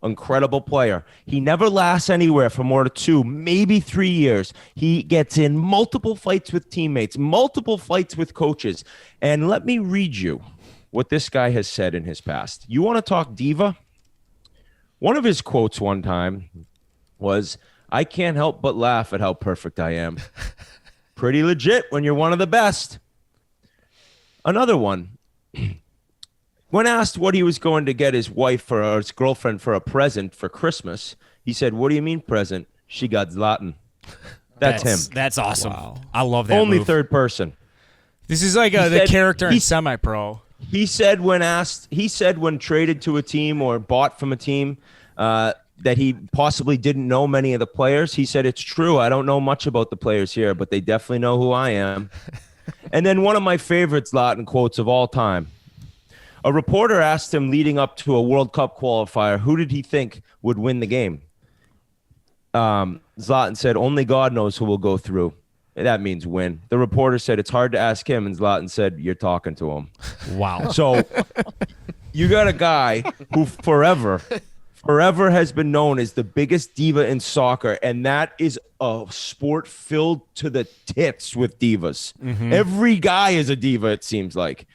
player. He never lasts anywhere for more than 2, maybe 3 years. He gets in multiple fights with teammates, multiple fights with coaches. And let me read you what this guy has said in his past. You want to talk diva? One of his quotes one time was, "I can't help but laugh at how perfect I am." Pretty legit when you're one of the best. Another one. When asked what he was going to get his wife or his girlfriend for a present for Christmas, he said, "What do you mean present? She got Zlatan." That's him. That's awesome. I love that. Only move. third person. This is like the said- character in he- semi-pro. He said when traded to a team or bought from a team that he possibly didn't know many of the players. He said, "It's true. I don't know much about the players here, but they definitely know who I am." And then one of my favorite Zlatan quotes of all time. A reporter asked him leading up to a World Cup qualifier, who did he think would win the game? Zlatan said, "Only God knows who will go through." That means win. The reporter said, "It's hard to ask him." And Zlatan said, "You're talking to him." Wow. So you got a guy who forever has been known as the biggest diva in soccer, and that is a sport filled to the tits with divas. Every guy is a diva, it seems like.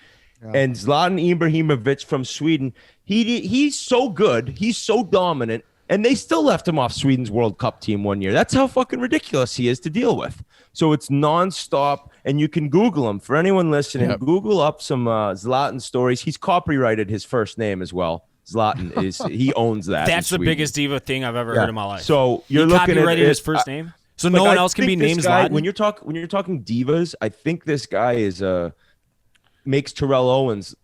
And Zlatan Ibrahimovic from Sweden, he's so good, he's so dominant, and they still left him off Sweden's World Cup team one year. That's how fucking ridiculous he is to deal with. So it's nonstop, and you can Google him. For anyone listening, Yep. Google up some Zlatan stories. He's copyrighted his first name as well. Zlatan he owns that. That's in the Sweden. biggest diva thing I've ever Yeah. heard in my life. So you're he looking at copyrighted it, his first name, so like, no one I else can be think this named guy- Zlatan. When you're talking divas, I think this guy is makes Terrell Owens,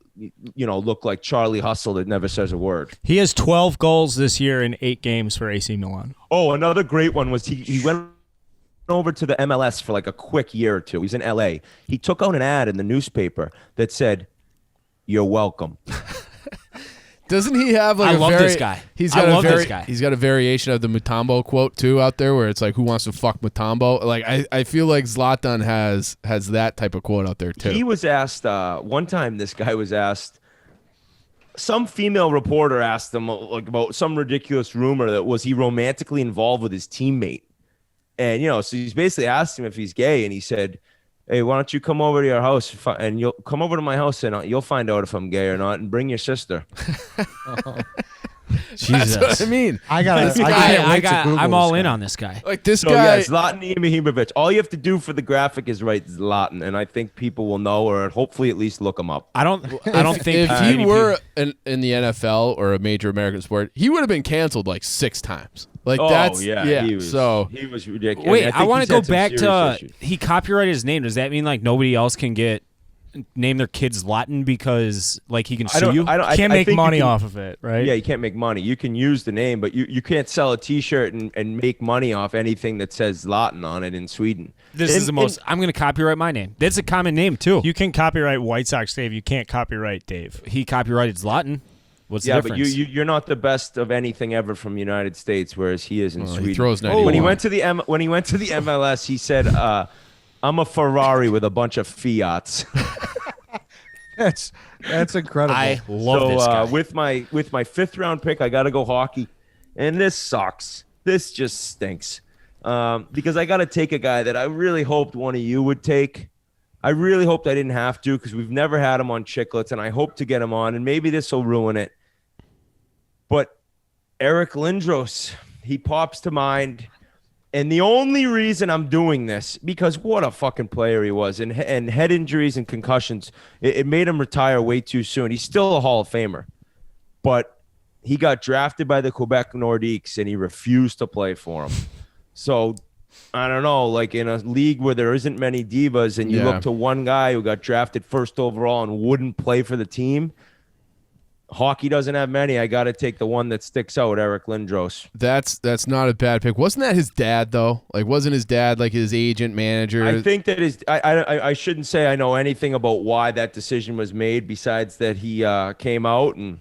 look like Charlie Hustle that never says a word. He has 12 goals this year in 8 games for AC Milan. Oh, another great one was he went over to the MLS for like a quick year or two. He's in LA. He took out an ad in the newspaper that said, "You're welcome." Doesn't he have like I a love very, this guy. He's I got love a this guy. He's got a variation of the Mutombo quote too out there, where it's like, "Who wants to fuck Mutombo?" Like I feel like Zlatan has that type of quote out there too. He was asked one time. This guy was asked. Some female reporter asked him like about some ridiculous rumor that was he romantically involved with his teammate, and so he's basically asked him if he's gay, and he said, "Hey, why don't you come over to your house and you'll come over to my house and you'll find out if I'm gay or not, and bring your sister." Jesus. That's what I mean. I'm all in on this guy. Like this So guy. yeah, Zlatan Ibrahimovic. All you have to do for the graphic is write Zlatan, and I think people will know, or hopefully at least look him up. I don't think if many he were in the NFL or a major American sport, he would have been canceled like 6 times. Like he was ridiculous. Wait, think I want he's to go had some back to serious issues. he copyrighted his name. Does that mean like nobody else can name their kids Latin because like he can sue you? Can't make money off of it, right? Yeah, you can't make money. You can use the name, but you can't sell a T-shirt and make money off anything that says Latin on it in Sweden. This is the most. I'm going to copyright my name. That's a common name too. You can copyright White Sox Dave. You can't copyright Dave. He copyrighted Zlatan. What's the Yeah, difference? but you're not the best of anything ever from the United States, whereas he is in Sweden. He throws 91. When he went to the MLS, he said, "I'm a Ferrari with a bunch of Fiats." That's incredible. I love this guy. with my 5th round pick, I got to go hockey, and this sucks. This just stinks because I got to take a guy that I really hoped one of you would take. I really hoped I didn't have to because we've never had him on Chicklets, and I hope to get him on, and maybe this will ruin it. But Eric Lindros, he pops to mind. And the only reason I'm doing this, because what a fucking player he was, and head injuries and concussions, it made him retire way too soon. He's still a Hall of Famer. But he got drafted by the Quebec Nordiques, and he refused to play for them. So, I don't know, like in a league where there isn't many divas, and you look to one guy who got drafted 1st overall and wouldn't play for the team, hockey doesn't have many. I got to take the one that sticks out, Eric Lindros. That's not a bad pick. Wasn't that his dad though? Like, wasn't his dad like his agent, manager? I think that I shouldn't say I know anything about why that decision was made, besides that he came out and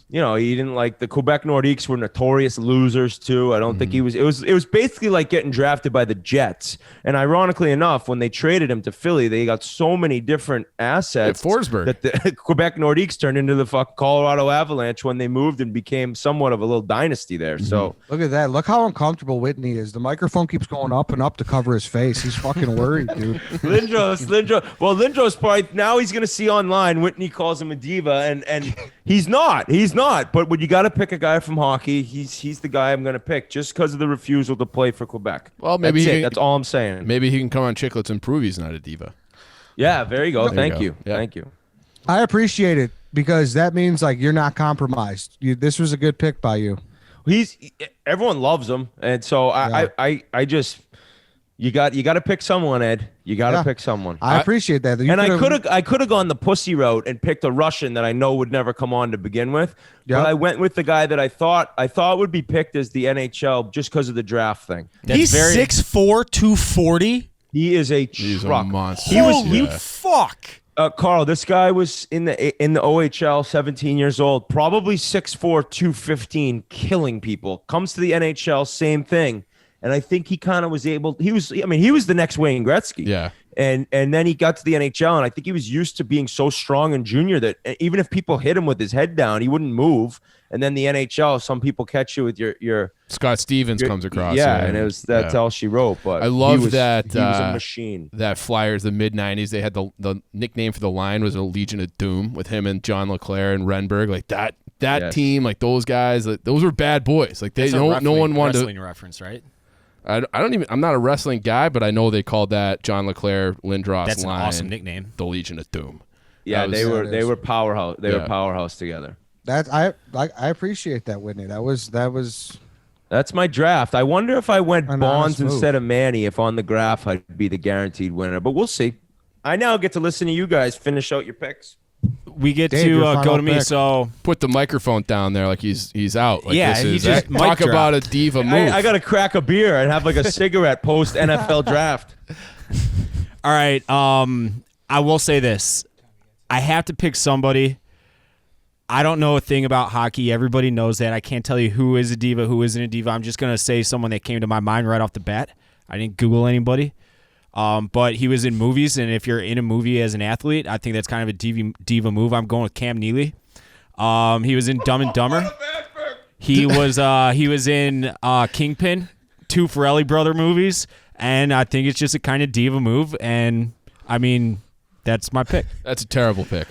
he didn't like the Quebec Nordiques were notorious losers too. I don't think he was. It was basically like getting drafted by the Jets. And ironically enough, when they traded him to Philly, they got so many different assets. Forsberg. That the Quebec Nordiques turned into the fucking Colorado Avalanche when they moved and became somewhat of a little dynasty there. So Look at that. Look how uncomfortable Whitney is. The microphone keeps going up and up to cover his face. He's fucking worried, dude. Lindros. Well, Lindros probably now he's gonna see online. Whitney calls him a diva, and he's not. He's not. But when you got to pick a guy from hockey, he's the guy I'm gonna pick just because of the refusal to play for Quebec. Well, maybe that's all I'm saying. Maybe he can come on Chicklets and prove he's not a diva. Yeah, there you go. There Thank you you. go. Yeah. Thank you. I appreciate it because that means like you're not compromised. This was a good pick by you. Everyone loves him, and so I just you got to pick someone, Ed. You got to pick someone. I appreciate that. And I could have gone the pussy route and picked a Russian that I know would never come on to begin with. Yeah. But I went with the guy that I thought would be picked as the NHL just because of the draft thing. He's 6'4", 240. He is a He's truck. a monster. Holy fuck. Carl, this guy was in the OHL, 17 years old, probably 6'4", 215, killing people. Comes to the NHL, same thing. And I think he kind of was able. He was the next Wayne Gretzky. Yeah. And then he got to the NHL, and I think he was used to being so strong in junior that even if people hit him with his head down, he wouldn't move. And then the NHL, some people catch you with your Scott Stevens comes across. Yeah, and that's all she wrote. But I love that he was a machine. That Flyers, the mid-'90s, they had the nickname for the line was a Legion of Doom with him and John LeClaire and Renberg. Like that Yes. team, like those guys, like, those were bad boys. Like they no one wanted to. Wrestling reference, right? I'm not a wrestling guy, but I know they called that John LeClaire Lindros That's an line awesome nickname. the Legion of Doom. Yeah, they were powerhouse. They were powerhouse together. That I appreciate that, Whitney. That was That's my draft. I wonder if I went An Bonds honest move. instead of Manny, if on the graph I'd be the guaranteed winner. But we'll see. I now get to listen to you guys finish out your picks. We get Dave, your to final go to me. pick. So Put the microphone down there like he's out. Like Yeah, this he is, just mic talk dropped. about a diva move. I got to crack a beer and have like a cigarette post NFL draft. all right, I will say this: I have to pick somebody I don't know a thing about hockey. Everybody knows that. I can't tell you who is a diva, who isn't a diva. I'm just going to say someone that came to my mind right off the bat. I didn't Google anybody. But he was in movies, and if you're in a movie as an athlete, I think that's kind of a diva move. I'm going with Cam Neely. He was in Dumb and Dumber. He was in Kingpin, 2 Farrelly brother movies, and I think it's just a kind of diva move, and I mean, that's my pick. That's a terrible pick.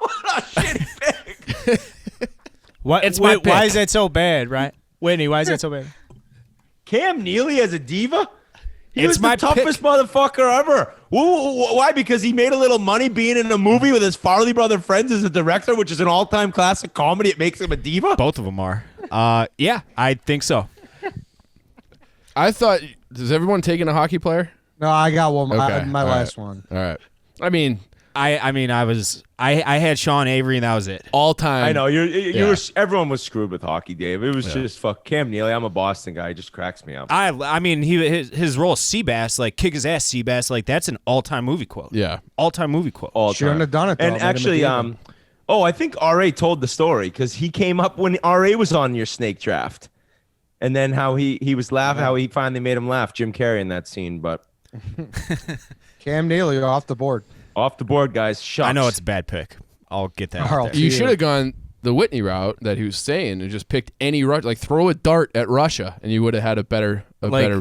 What a shitty pick. What? It's my pick. Why is that so bad, right? Whitney, why is that so bad? Cam Neely as a diva? He It's was my the toughest motherfucker ever. Why? Because he made a little money being in a movie with his Farley brother friends as a director, which is an all-time classic comedy. It makes him a diva? Both of them are. Yeah, I think so. I thought, is everyone taking a hockey player? No, I got one. Okay, My all last right. one. All right. I mean, I had Sean Avery, and that was it. all time. I know. Yeah. Everyone was screwed with hockey, Dave. It was just fuck Cam Neely. I'm a Boston guy. He just cracks me up. I mean, his role as Seabass, like kick his ass, Seabass, like that's an all-time movie quote. Yeah. All-time movie quote. All Shouldn't time. have done it, though. And Made him a actually, diva. I think RA told the story because he came up when RA was on your snake draft. And then how he was laughing, how he finally made him laugh, Jim Carrey in that scene. But Cam Neely off the board. off the board, guys. Shucks. I know it's a bad pick. I'll get that. Carl, out there. You should have gone the Whitney route that he was saying and just picked any like throw a dart at Russia and you would have had a better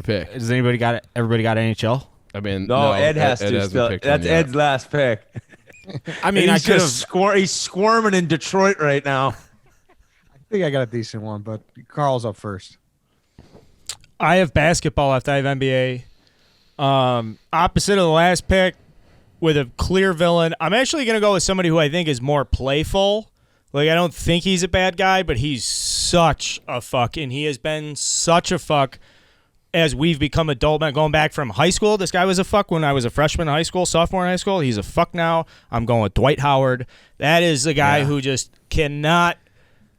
pick. Does anybody got it? Everybody got NHL? I mean, No, Ed has Ed to hasn't still. picked That's one yet. Ed's last pick. I mean, And I he's could just have. he's squirming in Detroit right now. I think I got a decent one, but Carl's up first. I have basketball after I have NBA. Opposite of the last pick, with a clear villain, I'm actually going to go with somebody who I think is more playful. Like, I don't think he's a bad guy, but he's such a fuck, and he has been such a fuck as we've become adult men. Going back from high school, this guy was a fuck when I was a freshman in high school, sophomore in high school. He's a fuck now. I'm going with Dwight Howard. That is a guy who just cannot.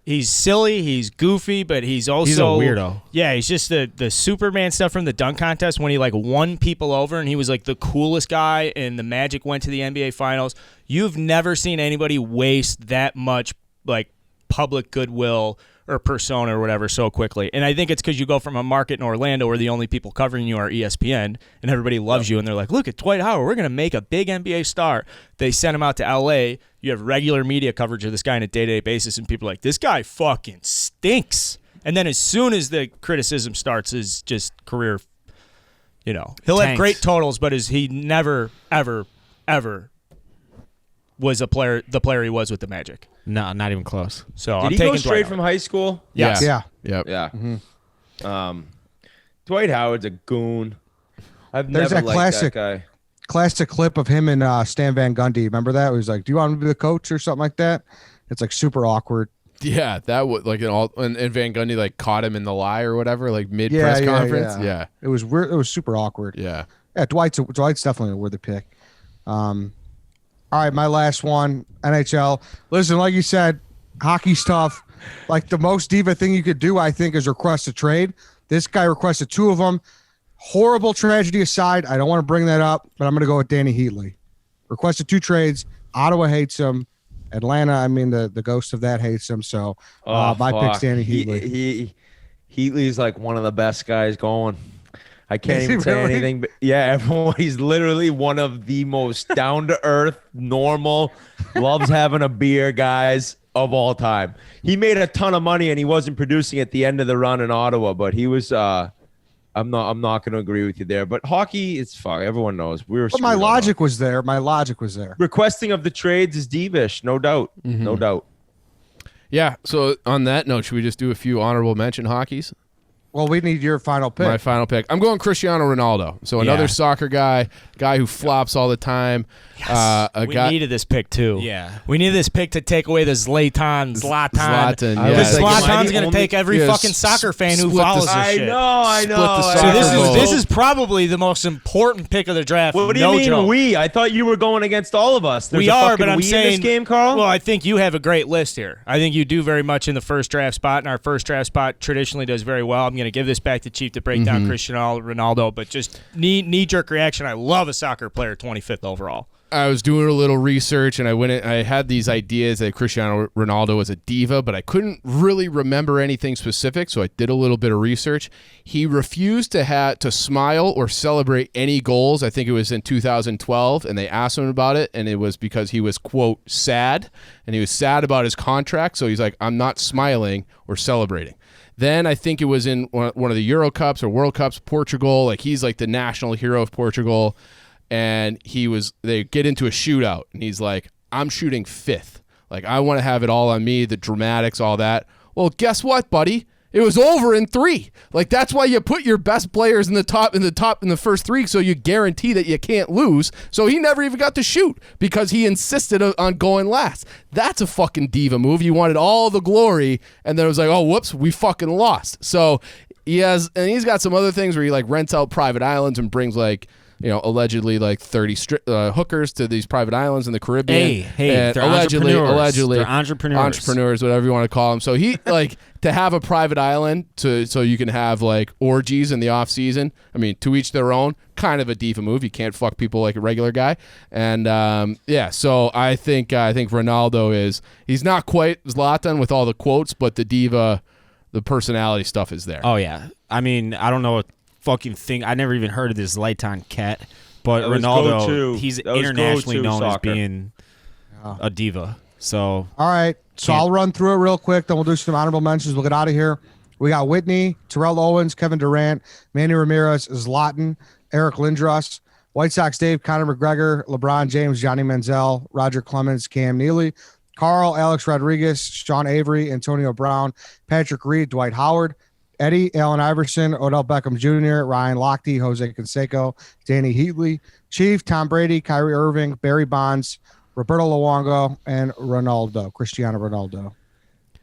He's silly, he's goofy, but he's also He's a weirdo. Yeah, he's just the Superman stuff from the dunk contest when he like won people over and he was like the coolest guy and the Magic went to the NBA Finals. You've never seen anybody waste that much like public goodwill or persona or whatever so quickly. And I think it's because you go from a market in Orlando where the only people covering you are ESPN and everybody loves you and they're like, look at Dwight Howard, we're going to make a big NBA star. They send him out to LA. You have regular media coverage of this guy on a day-to-day basis and people are like, this guy fucking stinks. And then as soon as the criticism starts, his just career, he'll have Tanked. great totals, but he never, ever, ever was the player he was with the Magic. No, not even close. So Did I'm he taking go straight Dwight from high school? Yes. Yeah. Yep. Yeah. Dwight Howard a goon. I've There's never that liked classic- that guy. Classic clip of him and Stan Van Gundy. Remember that? He was like, do you want me to be the coach or something like that? It's like super awkward. Yeah, that was like and Van Gundy like caught him in the lie or whatever, like mid press conference. Yeah. It was weird. It was super awkward. Yeah. Yeah, Dwight's definitely a worthy pick. All right, my last one, NHL. Listen, like you said, hockey's tough. Like the most diva thing you could do, I think, is request a trade. This guy requested 2 of them. Horrible tragedy aside, I don't want to bring that up, but I'm going to go with Danny Heatley. Requested 2 trades. Ottawa hates him. Atlanta, I mean, the ghost of that hates him. So my pick's Danny Heatley. Heatley's like one of the best guys going. I can't Is he even say really? anything, but yeah, he's literally one of the most down to earth, normal, loves having a beer guys of all time. He made a ton of money and he wasn't producing at the end of the run in Ottawa, but he was. I'm not going to agree with you there. But hockey, it's fuck. Everyone knows we were. But my logic was there. My logic was there. Requesting of the trades is divish, no doubt, no doubt. Yeah. So on that note, should we just do a few honorable mention hockeys? Well, we need your final pick. My final pick. I'm going Cristiano Ronaldo. So another Yeah. soccer guy who flops all the time. we needed this pick too. Yeah. we needed this pick to take away the Zlatan. Zlatan, yeah. Because Am I Zlatan's the going to only- take every Yeah, fucking soccer fan who split the- follows this I shit. know, I Split know. the I So soccer this ball. is probably the most important pick of the draft. What do no you mean joke. we? I thought you were going against all of us. There's We a are, fucking but I'm we in saying this game, Carl. Well, I think you have a great list here. I think you do very much in the first draft spot, and our first draft spot traditionally does very well. I'm going to give this back to Chief to break down Cristiano Ronaldo, but just knee jerk reaction. I love a soccer player, 25th overall. I was doing a little research, and I had these ideas that Cristiano Ronaldo was a diva, but I couldn't really remember anything specific, so I did a little bit of research. He refused to smile or celebrate any goals. I think it was in 2012, and they asked him about it, and it was because he was, quote, sad, and he was sad about his contract, so he's like, I'm not smiling or celebrating. Then I think it was in one of the Euro Cups or World Cups, Portugal. Like, he's like the national hero of Portugal. And they get into a shootout, and he's like, I'm shooting fifth. Like, I want to have it all on me, the dramatics, all that. Well, guess what, buddy? It was over in 3. Like, that's why you put your best players in the first 3, so you guarantee that you can't lose. So he never even got to shoot because he insisted on going last. That's a fucking diva move. You wanted all the glory, and then it was like, oh, whoops, we fucking lost. So he's got some other things where he like rents out private islands and brings like, allegedly like 30 hookers to these private islands in the Caribbean. Hey, and they're allegedly, they're entrepreneurs, whatever you want to call them. So he like to have a private island so you can have like orgies in the off season. I mean, to each their own. Kind of a diva move. You can't fuck people like a regular guy. And so I think Ronaldo he's not quite Zlatan with all the quotes, but the diva, the personality stuff is there. Oh yeah, I mean, I don't know what fucking thing. I never even heard of this Zlatan cat, but Ronaldo, he's internationally known as being a diva. So all right, so I'll run through it real quick, then we'll do some honorable mentions. We'll get out of here. We got Whitney, Terrell Owens, Kevin Durant, Manny Ramirez, Zlatan, Eric Lindros, White Sox Dave, Conor McGregor, LeBron James, Johnny Manziel, Roger Clemens, Cam Neely, Carl, Alex Rodriguez, Sean Avery, Antonio Brown, Patrick Reed, Dwight Howard, Eddie, Allen Iverson, Odell Beckham Jr., Ryan Lochte, Jose Canseco, Danny Heatley, Chief, Tom Brady, Kyrie Irving, Barry Bonds, Roberto Luongo, and Cristiano Ronaldo.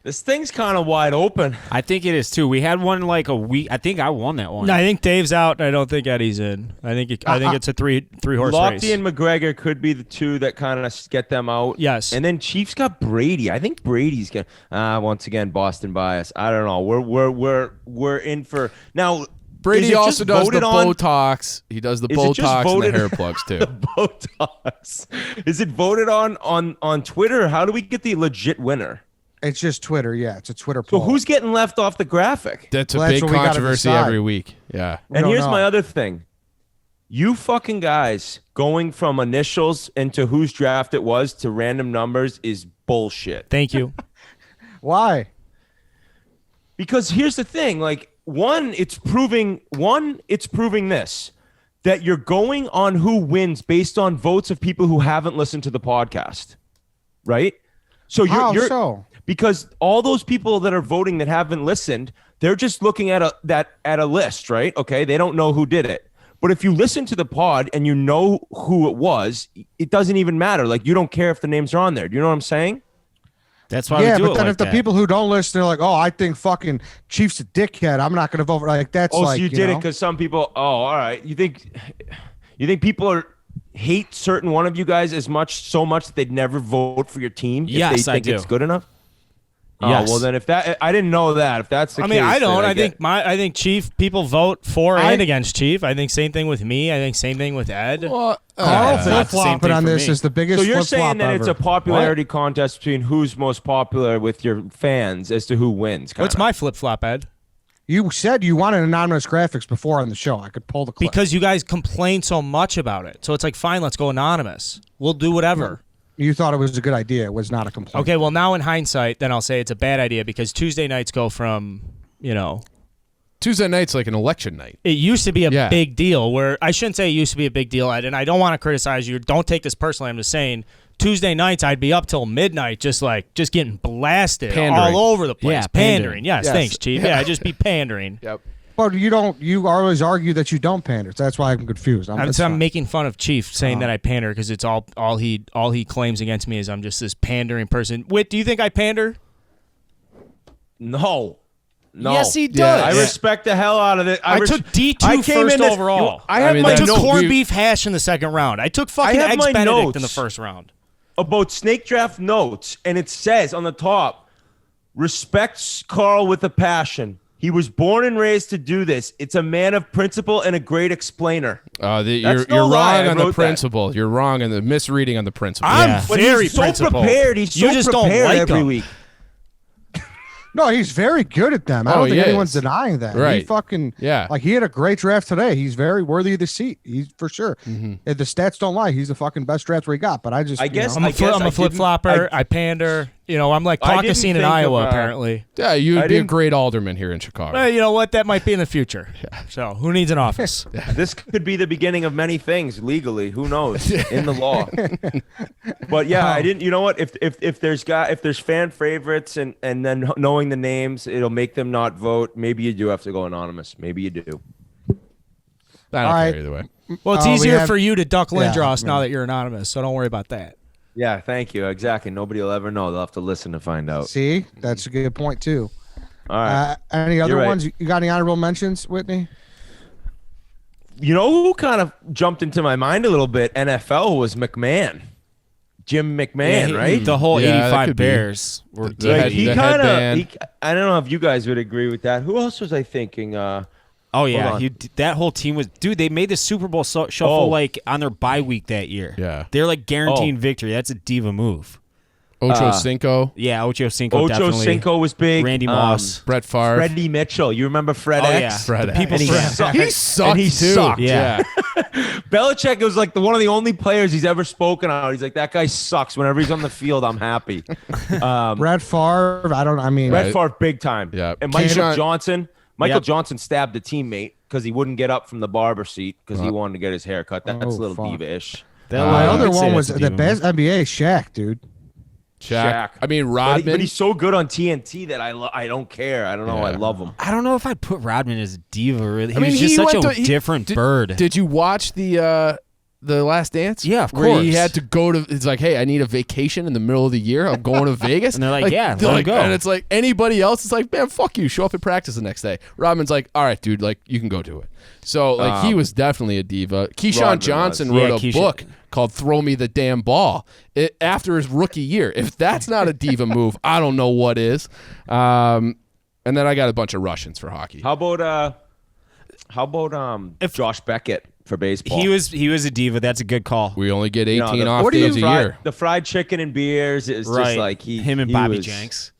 This thing's kind of wide open. I think it is too. We had one like a week. I think I won that one. No, I think Dave's out. I don't think Eddie's in. I think it's a three horse race. Lochte and McGregor could be the two that kind of get them out. Yes. And then Chiefs got Brady. I think Brady's gonna once again Boston bias. I don't know. We're in for now. Brady also does the Botox. He does the Botox and the hair plugs too. The Botox. Is it voted on Twitter? How do we get the legit winner? It's just Twitter, yeah. It's a Twitter So poll. who's getting left off the graphic? That's a Well, big what we gotta controversy decide. every week. Yeah. We And don't here's know. my other thing. You fucking guys going from initials into whose draft it was to random numbers is bullshit. Thank you. Why? Because here's the thing, like it's proving this, that you're going on who wins based on votes of people who haven't listened to the podcast. Right? So How you're so? because all those people that are voting that haven't listened, they're just looking at a list, right? Okay, they don't know who did it. But if you listen to the pod and you know who it was, it doesn't even matter. Like, you don't care if the names are on there. Do you know what I'm saying? That's why Yeah, we do but it then like if the that. people who don't listen, they're like, "Oh, I think fucking Chief's a dickhead. I'm not going to vote for." Like that's Oh, like so you did it know? because some people. Oh, all right. You think people hate certain one of you guys so much that they'd never vote for your team if Yes, they I think do. it's good enough? Yes. Oh, well then if that I didn't know that. If that's the I case, mean, I don't. then I think Chief people vote for and against Chief. I think same thing with me. I think same thing with Ed. Well, Carl It's not the same flip-flopping thing on for this me. is the biggest. So you're flip-flop saying that it's ever. a popularity contest between who's most popular with your fans as to who wins. What's kinda. my flip flop, Ed? You said you wanted anonymous graphics before on the show. I could pull the clip. Because you guys complain so much about it. So it's like, fine, let's go anonymous. We'll do whatever. You thought it was a good idea. It was not a complaint. Okay, well, now in hindsight, then I'll say it's a bad idea because Tuesday nights go from, Tuesday night's like an election night. it used to be a Yeah. big deal where I shouldn't say it used to be a big deal, Ed, and I don't want to criticize you. Don't take this personally. I'm just saying Tuesday nights I'd be up till midnight just getting blasted Pandering. all over the place. Yeah, pandering. pandering. Yes, Yes. thanks, Chief. Yeah, just be pandering. Yep. But you don't. You always argue that you don't pander. So that's why I'm confused. I'm it's fine. making fun of Chief saying that I pander because it's all he claims against me is I'm just this pandering person. Whit, do you think I pander? No. Yes, he does. I respect the hell out of it. I took D2 I came first in this- overall. I have I mean, my I took no, corned we- beef hash in the second round. I took fucking have eggs my Benedict notes. in the first round. about snake draft notes, and it says on the top, respects Carl with a passion. He was born and raised to do this. It's a man of principle and a great explainer. You're no lie. wrong I on the wrote that. principle. You're wrong on the misreading on the principle. I'm But very he's so principled. prepared. He's You so just don't prepared like every him. week. No, he's very good at them. I Oh, don't think he anyone's is. denying that. He Right. fucking Yeah. Like he had a great draft today. He's very worthy of the seat. He's for sure. If the stats don't lie, he's the fucking best draft we got. But I just, I guess- you know, I'm a flip flopper. I pander. You know, I'm like I didn't caucusing in think Iowa. of, Apparently, Yeah, you I would be a didn't- great alderman here in Chicago. well, you know what? That might be in the future. So who needs an office? This could be the beginning of many things legally. Who knows? In the law. But yeah, I didn't. You know what? If there's fan favorites and then knowing the names, it'll make them not vote. Maybe you do have to go anonymous. Maybe you do. I don't All right. care either way. Well, it's we easier have- for you to duck Yeah, Lindros now yeah. that you're anonymous. So don't worry about that. Yeah, thank you. Exactly. Nobody will ever know. They'll have to listen to find out. see, that's a good point too. All right. Any other You're right. ones? You got any honorable mentions, Whitney? You know who kind of jumped into my mind a little bit? NFL was McMahon. Jim McMahon, right? The whole Yeah, that 85 could be. Bears were The Like, head- he the kind headband. of. I don't know if you guys would agree with that. Who else was I thinking? Oh yeah, on. that whole team was dude. They made the Super Bowl shuffle Oh. like on their bye week that year. Yeah. they're like guaranteeing victory. That's a diva move. Ocho Cinco, Yeah, Ocho Cinco. Ocho definitely. Cinco was big. Randy Moss. Brett Favre. Freddie Mitchell. You remember Fred Oh, X? yeah. Fred The people And he Fred. sucked. He sucked And he too. sucked. Yeah. Belichick was like one of the only players he's ever spoken out. He's like, that guy sucks. Whenever he's on the field, I'm happy. Brett Favre. I mean, Brett Favre, big time. Yeah. And Michael Keyshawn- Johnson. Michael Yep. Johnson stabbed a teammate because he wouldn't get up from the barber seat because he wanted to get his hair cut. That's a little fuck. diva-ish. my I other would say one was that's a the diva best move. NBA Shaq, dude. Shaq. I mean, But, Rodman. but he's so good on TNT that I don't care. I don't know. I Yeah. love him. I don't know if I'd put Rodman as a diva. Really, he I mean, was just he such went a to- he- different bird. Did you watch the Last Dance? Yeah, of Where he course. had to go to. It's like, hey, I need a vacation in the middle of the year. I'm going to Vegas, And they're like, yeah, let him go. And it's like anybody else. It's like, man, fuck you. Show up at practice the next day. Rodman's like, all right, dude, like you can go do it. So like he was definitely a diva. Keyshawn Rodman Johnson was. wrote Yeah, a Keyshawn. book called "Throw Me the Damn Ball" after his rookie year. If that's not a diva move, I don't know what is. And then I got a bunch of Russians for hockey. How about Josh Beckett for baseball? he was a diva. That's a good call. We only get 18 You know, off what do you- days a year. The fried chicken and beers is Right, just like him and he Bobby was- Jenks.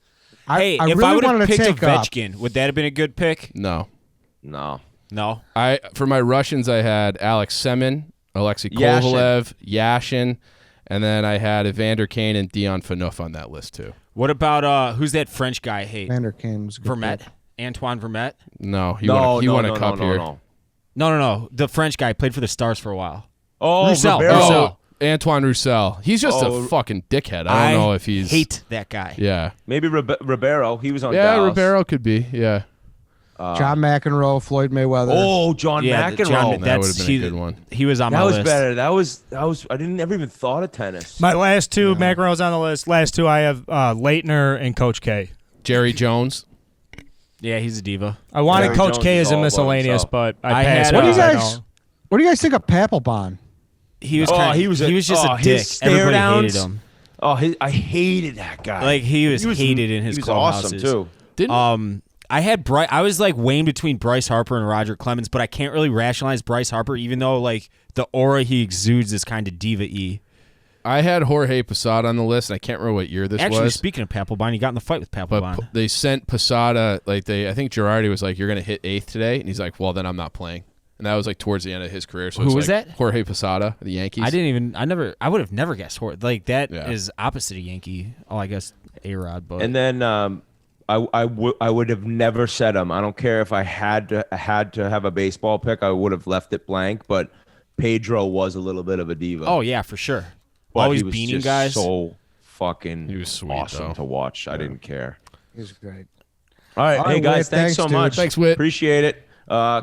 I Hey, if really I would have wanted to picked take up. Ovechkin, would that have been a good pick? No. No. No. For my Russians, I had Alex Semin, Alexei Yashin. Kovalev, Yashin, and then I had Evander Kane and Dion Phaneuf on that list too. What about who's that French guy I hate? Vander Kane was a good Vermette. pick. Antoine Vermette? No, he won a cup here. No. The French guy played for the Stars for a while. Oh, Roussel. Ribeiro. Roussel. Antoine Roussel. He's just Oh, a fucking dickhead. I don't know if he's hate that guy. Yeah. Maybe Ribeiro. He was on Yeah, Dallas. Ribeiro could be. Yeah. John McEnroe, Floyd Mayweather. Oh, John Yeah, McEnroe. That would've been a good one. He was on That my was list. better. That was. I didn't never even thought of tennis. My last two, McEnroe's on the list. Last two, I have Leitner and Coach K. Jerry Jones. Yeah, he's a diva. I wanted Jerry Coach Jones K is as a all about miscellaneous, himself. but I I passed. had, What do you because I guys? know- What do you guys think of Papelbon? He was Oh, kind of, he was just a his dick. stare Everybody downs. hated him. Oh, I hated that guy. Like he was hated in his He was clubhouses. awesome too. Didn't I had Bryce. I was like weighing between Bryce Harper and Roger Clemens, but I can't really rationalize Bryce Harper, even though like the aura he exudes is kind of diva-y. I had Jorge Posada on the list, and I can't remember what year this Actually, was. speaking of Papelbon, he got in the fight with But Papelbon. they sent Posada, I think Girardi was like, "You're going to hit 8th today," and he's like, "Well, then I'm not playing." And that was like towards the end of his career. So Who it's was like that? Jorge Posada, the Yankees. I would have never guessed like that Yeah. is opposite of Yankee. Oh, I guess A-Rod, but And then I would have never said him. I don't care if I had to have a baseball pick. I would have left it blank. But Pedro was a little bit of a diva. oh yeah, for sure. But Always he was beaning just guys. So fucking He was sweet, awesome though. to watch. I didn't care. He's great. All right, All hey right, guys, Whit, thanks thanks, so dude. much. Thanks, Whit. Appreciate it.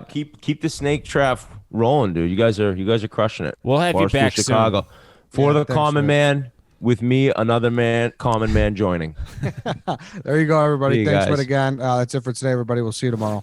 Keep the snake trap rolling, dude. You guys are crushing it. We'll have you Barstool back soon. Chicago. For Yeah, the thanks, common Whit. man, with me, another man, common man joining. There you go, everybody. See you Thanks, guys. Whit, again. That's it for today, everybody. We'll see you tomorrow.